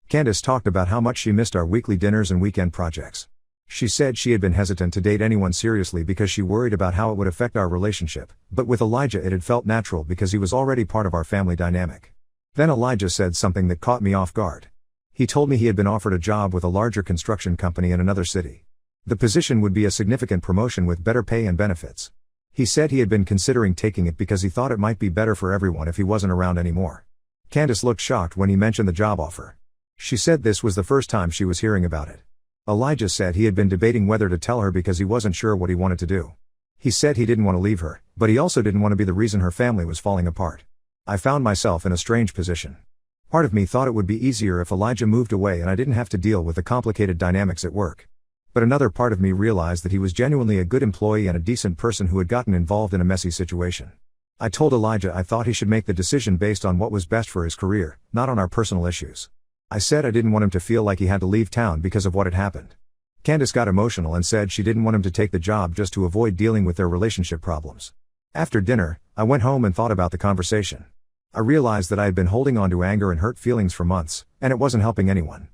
Candace talked about how much she missed our weekly dinners and weekend projects. She said she had been hesitant to date anyone seriously because she worried about how it would affect our relationship, but with Elijah it had felt natural because he was already part of our family dynamic. Then Elijah said something that caught me off guard. He told me he had been offered a job with a larger construction company in another city. The position would be a significant promotion with better pay and benefits. He said he had been considering taking it because he thought it might be better for everyone if he wasn't around anymore. Candace looked shocked when he mentioned the job offer. She said this was the first time she was hearing about it. Elijah said he had been debating whether to tell her because he wasn't sure what he wanted to do. He said he didn't want to leave her, but he also didn't want to be the reason her family was falling apart. I found myself in a strange position. Part of me thought it would be easier if Elijah moved away and I didn't have to deal with the complicated dynamics at work. But another part of me realized that he was genuinely a good employee and a decent person who had gotten involved in a messy situation. I told Elijah I thought he should make the decision based on what was best for his career, not on our personal issues. I said I didn't want him to feel like he had to leave town because of what had happened. Candace got emotional and said she didn't want him to take the job just to avoid dealing with their relationship problems. After dinner, I went home and thought about the conversation. I realized that I had been holding on to anger and hurt feelings for months, and it wasn't helping anyone.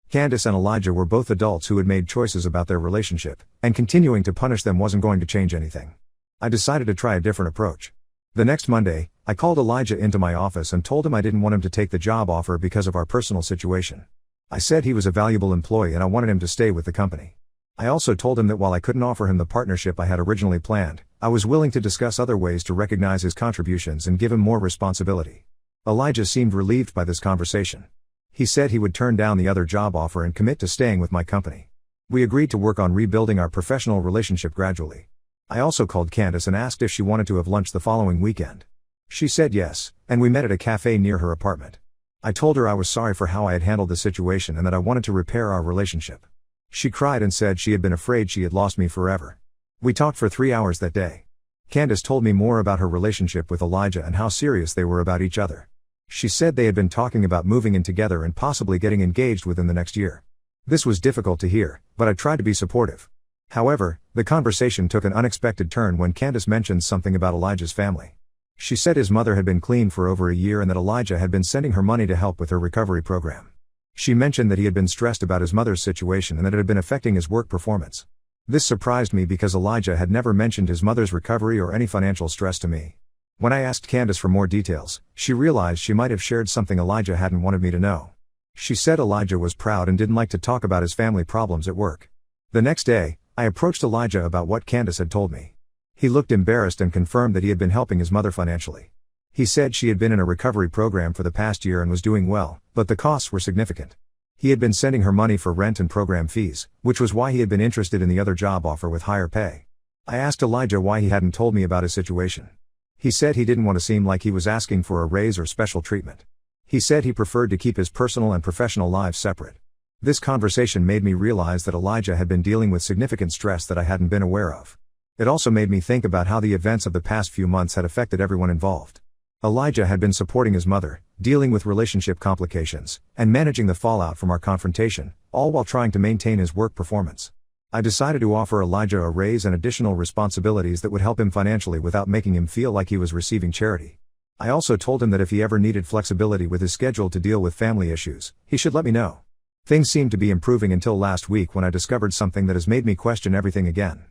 Candace and Elijah were both adults who had made choices about their relationship, and continuing to punish them wasn't going to change anything. I decided to try a different approach. The next Monday, I called Elijah into my office and told him I didn't want him to take the job offer because of our personal situation. I said he was a valuable employee and I wanted him to stay with the company. I also told him that while I couldn't offer him the partnership I had originally planned, I was willing to discuss other ways to recognize his contributions and give him more responsibility. Elijah seemed relieved by this conversation. He said he would turn down the other job offer and commit to staying with my company. We agreed to work on rebuilding our professional relationship gradually. I also called Candace and asked if she wanted to have lunch the following weekend. She said yes, and we met at a cafe near her apartment. I told her I was sorry for how I had handled the situation and that I wanted to repair our relationship. She cried and said she had been afraid she had lost me forever. We talked for 3 hours that day. Candace told me more about her relationship with Elijah and how serious they were about each other. She said they had been talking about moving in together and possibly getting engaged within the next year. This was difficult to hear, but I tried to be supportive. However, the conversation took an unexpected turn when Candace mentioned something about Elijah's family. She said his mother had been clean for over a year and that Elijah had been sending her money to help with her recovery program. She mentioned that he had been stressed about his mother's situation and that it had been affecting his work performance. This surprised me because Elijah had never mentioned his mother's recovery or any financial stress to me. When I asked Candace for more details, she realized she might have shared something Elijah hadn't wanted me to know. She said Elijah was proud and didn't like to talk about his family problems at work. The next day, I approached Elijah about what Candace had told me. He looked embarrassed and confirmed that he had been helping his mother financially. He said she had been in a recovery program for the past year and was doing well, but the costs were significant. He had been sending her money for rent and program fees, which was why he had been interested in the other job offer with higher pay. I asked Elijah why he hadn't told me about his situation. He said he didn't want to seem like he was asking for a raise or special treatment. He said he preferred to keep his personal and professional lives separate. This conversation made me realize that Elijah had been dealing with significant stress that I hadn't been aware of. It also made me think about how the events of the past few months had affected everyone involved. Elijah had been supporting his mother, dealing with relationship complications, and managing the fallout from our confrontation, all while trying to maintain his work performance. I decided to offer Elijah a raise and additional responsibilities that would help him financially without making him feel like he was receiving charity. I also told him that if he ever needed flexibility with his schedule to deal with family issues, he should let me know. Things seemed to be improving until last week when I discovered something that has made me question everything again.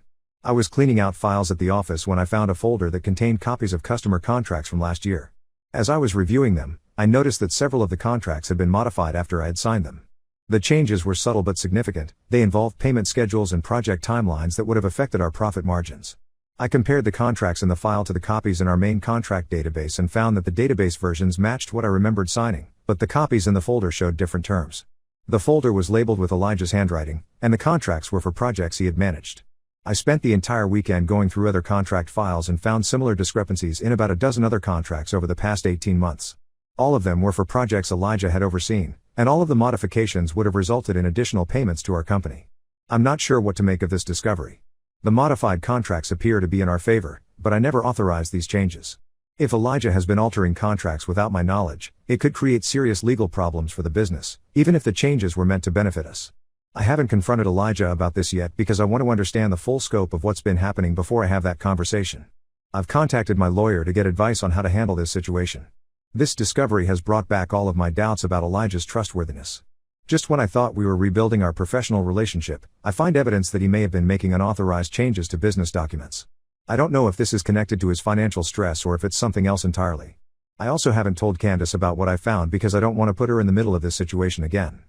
I was cleaning out files at the office when I found a folder that contained copies of customer contracts from last year. As I was reviewing them, I noticed that several of the contracts had been modified after I had signed them. The changes were subtle but significant. They involved payment schedules and project timelines that would have affected our profit margins. I compared the contracts in the file to the copies in our main contract database and found that the database versions matched what I remembered signing, but the copies in the folder showed different terms. The folder was labeled with Elijah's handwriting, and the contracts were for projects he had managed. I spent the entire weekend going through other contract files and found similar discrepancies in about a dozen other contracts over the past 18 months. All of them were for projects Elijah had overseen, and all of the modifications would have resulted in additional payments to our company. I'm not sure what to make of this discovery. The modified contracts appear to be in our favor, but I never authorized these changes. If Elijah has been altering contracts without my knowledge, it could create serious legal problems for the business, even if the changes were meant to benefit us. I haven't confronted Elijah about this yet because I want to understand the full scope of what's been happening before I have that conversation. I've contacted my lawyer to get advice on how to handle this situation. This discovery has brought back all of my doubts about Elijah's trustworthiness. Just when I thought we were rebuilding our professional relationship, I find evidence that he may have been making unauthorized changes to business documents. I don't know if this is connected to his financial stress or if it's something else entirely. I also haven't told Candace about what I found because I don't want to put her in the middle of this situation again.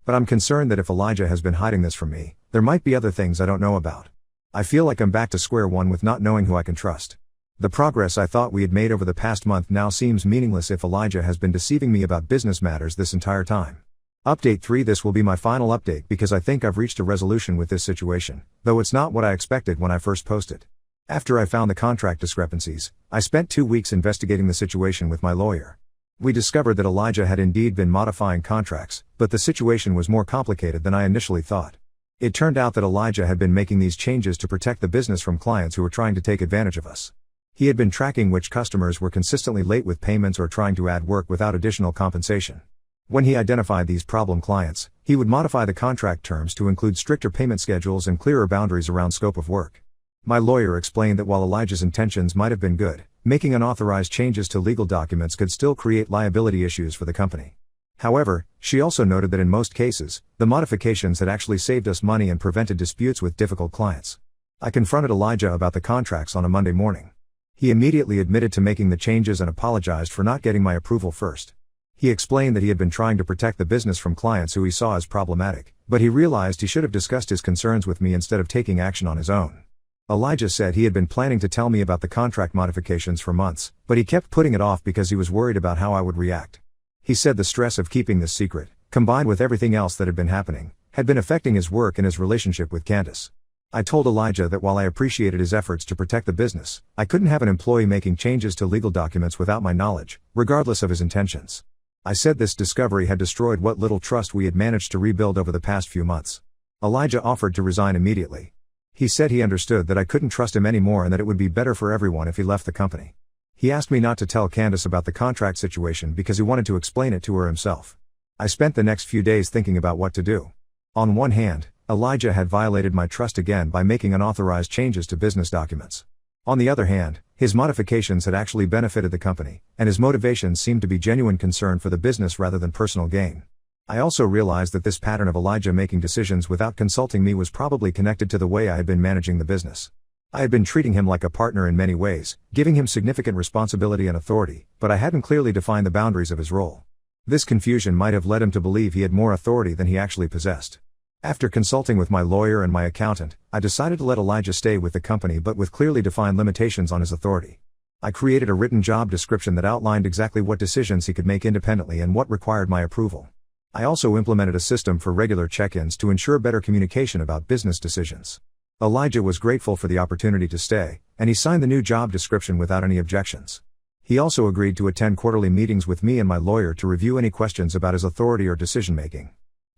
But I'm concerned that if Elijah has been hiding this from me, there might be other things I don't know about. I feel like I'm back to square one with not knowing who I can trust. The progress I thought we had made over the past month now seems meaningless if Elijah has been deceiving me about business matters this entire time. Update 3. This will be my final update because I think I've reached a resolution with this situation, though it's not what I expected when I first posted. After I found the contract discrepancies, I spent 2 weeks investigating the situation with my lawyer. We discovered that Elijah had indeed been modifying contracts, but the situation was more complicated than I initially thought. It turned out that Elijah had been making these changes to protect the business from clients who were trying to take advantage of us. He had been tracking which customers were consistently late with payments or trying to add work without additional compensation. When he identified these problem clients, he would modify the contract terms to include stricter payment schedules and clearer boundaries around scope of work. My lawyer explained that while Elijah's intentions might have been good, making unauthorized changes to legal documents could still create liability issues for the company. However, she also noted that in most cases, the modifications had actually saved us money and prevented disputes with difficult clients. I confronted Elijah about the contracts on a Monday morning. He immediately admitted to making the changes and apologized for not getting my approval first. He explained that he had been trying to protect the business from clients who he saw as problematic, but he realized he should have discussed his concerns with me instead of taking action on his own. Elijah said he had been planning to tell me about the contract modifications for months, but he kept putting it off because he was worried about how I would react. He said the stress of keeping this secret, combined with everything else that had been happening, had been affecting his work and his relationship with Candace. I told Elijah that while I appreciated his efforts to protect the business, I couldn't have an employee making changes to legal documents without my knowledge, regardless of his intentions. I said this discovery had destroyed what little trust we had managed to rebuild over the past few months. Elijah offered to resign immediately. He said he understood that I couldn't trust him anymore and that it would be better for everyone if he left the company. He asked me not to tell Candace about the contract situation because he wanted to explain it to her himself. I spent the next few days thinking about what to do. On one hand, Elijah had violated my trust again by making unauthorized changes to business documents. On the other hand, his modifications had actually benefited the company, and his motivations seemed to be genuine concern for the business rather than personal gain. I also realized that this pattern of Elijah making decisions without consulting me was probably connected to the way I had been managing the business. I had been treating him like a partner in many ways, giving him significant responsibility and authority, but I hadn't clearly defined the boundaries of his role. This confusion might have led him to believe he had more authority than he actually possessed. After consulting with my lawyer and my accountant, I decided to let Elijah stay with the company but with clearly defined limitations on his authority. I created a written job description that outlined exactly what decisions he could make independently and what required my approval. I also implemented a system for regular check-ins to ensure better communication about business decisions. Elijah was grateful for the opportunity to stay, and he signed the new job description without any objections. He also agreed to attend quarterly meetings with me and my lawyer to review any questions about his authority or decision-making.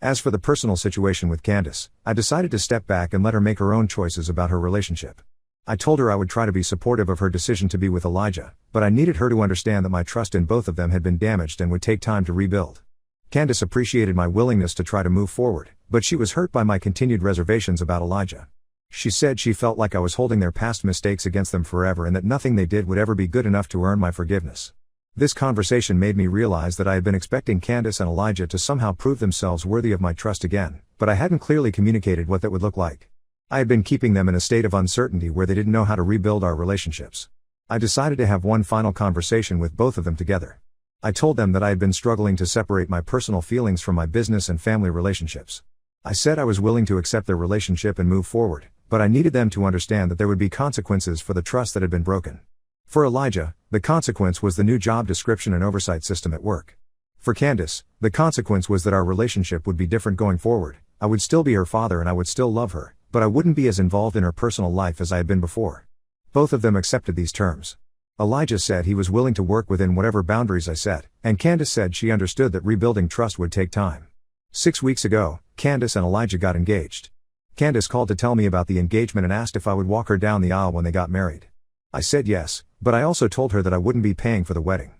As for the personal situation with Candace, I decided to step back and let her make her own choices about her relationship. I told her I would try to be supportive of her decision to be with Elijah, but I needed her to understand that my trust in both of them had been damaged and would take time to rebuild. Candace appreciated my willingness to try to move forward, but she was hurt by my continued reservations about Elijah. She said she felt like I was holding their past mistakes against them forever and that nothing they did would ever be good enough to earn my forgiveness. This conversation made me realize that I had been expecting Candace and Elijah to somehow prove themselves worthy of my trust again, but I hadn't clearly communicated what that would look like. I had been keeping them in a state of uncertainty where they didn't know how to rebuild our relationships. I decided to have one final conversation with both of them together. I told them that I had been struggling to separate my personal feelings from my business and family relationships. I said I was willing to accept their relationship and move forward, but I needed them to understand that there would be consequences for the trust that had been broken. For Elijah, the consequence was the new job description and oversight system at work. For Candace, the consequence was that our relationship would be different going forward. I would still be her father and I would still love her, but I wouldn't be as involved in her personal life as I had been before. Both of them accepted these terms. Elijah said he was willing to work within whatever boundaries I set, and Candace said she understood that rebuilding trust would take time. 6 weeks ago, Candace and Elijah got engaged. Candace called to tell me about the engagement and asked if I would walk her down the aisle when they got married. I said yes, but I also told her that I wouldn't be paying for the wedding.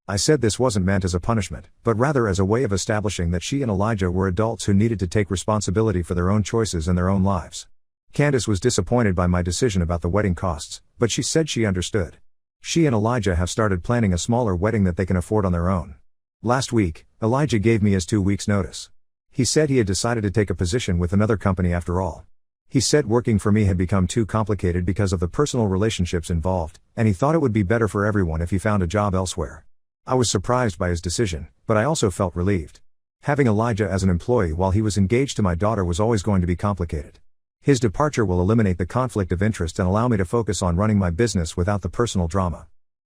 I said this wasn't meant as a punishment, but rather as a way of establishing that she and Elijah were adults who needed to take responsibility for their own choices and their own lives. Candace was disappointed by my decision about the wedding costs, but she said she understood. She and Elijah have started planning a smaller wedding that they can afford on their own. Last week, Elijah gave me his 2 weeks' notice. He said he had decided to take a position with another company after all. He said working for me had become too complicated because of the personal relationships involved, and he thought it would be better for everyone if he found a job elsewhere. I was surprised by his decision, but I also felt relieved. Having Elijah as an employee while he was engaged to my daughter was always going to be complicated. His departure will eliminate the conflict of interest and allow me to focus on running my business without the personal drama.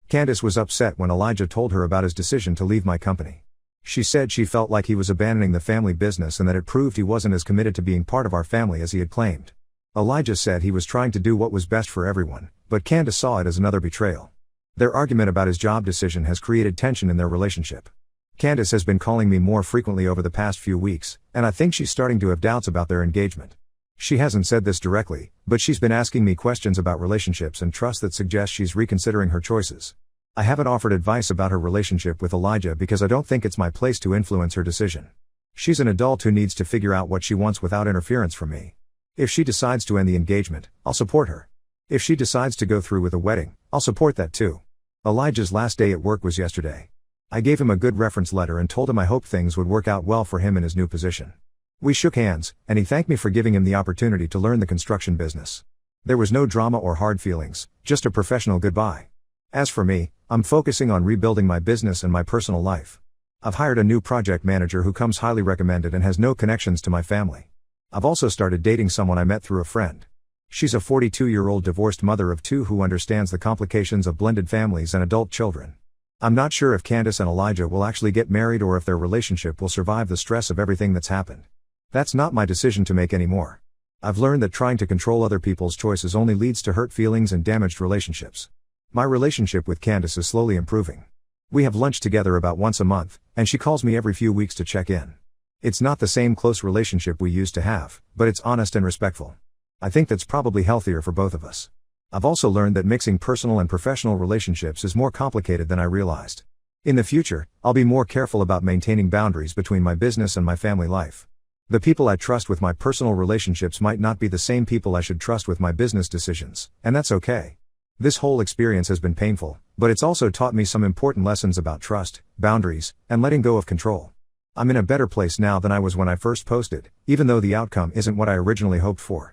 Candace was upset when Elijah told her about his decision to leave my company. She said she felt like he was abandoning the family business and that it proved he wasn't as committed to being part of our family as he had claimed. Elijah said he was trying to do what was best for everyone, but Candace saw it as another betrayal. Their argument about his job decision has created tension in their relationship. Candace has been calling me more frequently over the past few weeks, and I think she's starting to have doubts about their engagement. She hasn't said this directly, but she's been asking me questions about relationships and trust that suggest she's reconsidering her choices. I haven't offered advice about her relationship with Elijah because I don't think it's my place to influence her decision. She's an adult who needs to figure out what she wants without interference from me. If she decides to end the engagement, I'll support her. If she decides to go through with a wedding, I'll support that too. Elijah's last day at work was yesterday. I gave him a good reference letter and told him I hoped things would work out well for him in his new position. We shook hands, and he thanked me for giving him the opportunity to learn the construction business. There was no drama or hard feelings, just a professional goodbye. As for me, I'm focusing on rebuilding my business and my personal life. I've hired a new project manager who comes highly recommended and has no connections to my family. I've also started dating someone I met through a friend. She's a 42-year-old divorced mother of 2 who understands the complications of blended families and adult children. I'm not sure if Candace and Elijah will actually get married or if their relationship will survive the stress of everything that's happened. That's not my decision to make anymore. I've learned that trying to control other people's choices only leads to hurt feelings and damaged relationships. My relationship with Candace is slowly improving. We have lunch together about once a month, and she calls me every few weeks to check in. It's not the same close relationship we used to have, but it's honest and respectful. I think that's probably healthier for both of us. I've also learned that mixing personal and professional relationships is more complicated than I realized. In the future, I'll be more careful about maintaining boundaries between my business and my family life. The people I trust with my personal relationships might not be the same people I should trust with my business decisions, and that's okay. This whole experience has been painful, but it's also taught me some important lessons about trust, boundaries, and letting go of control. I'm in a better place now than I was when I first posted, even though the outcome isn't what I originally hoped for.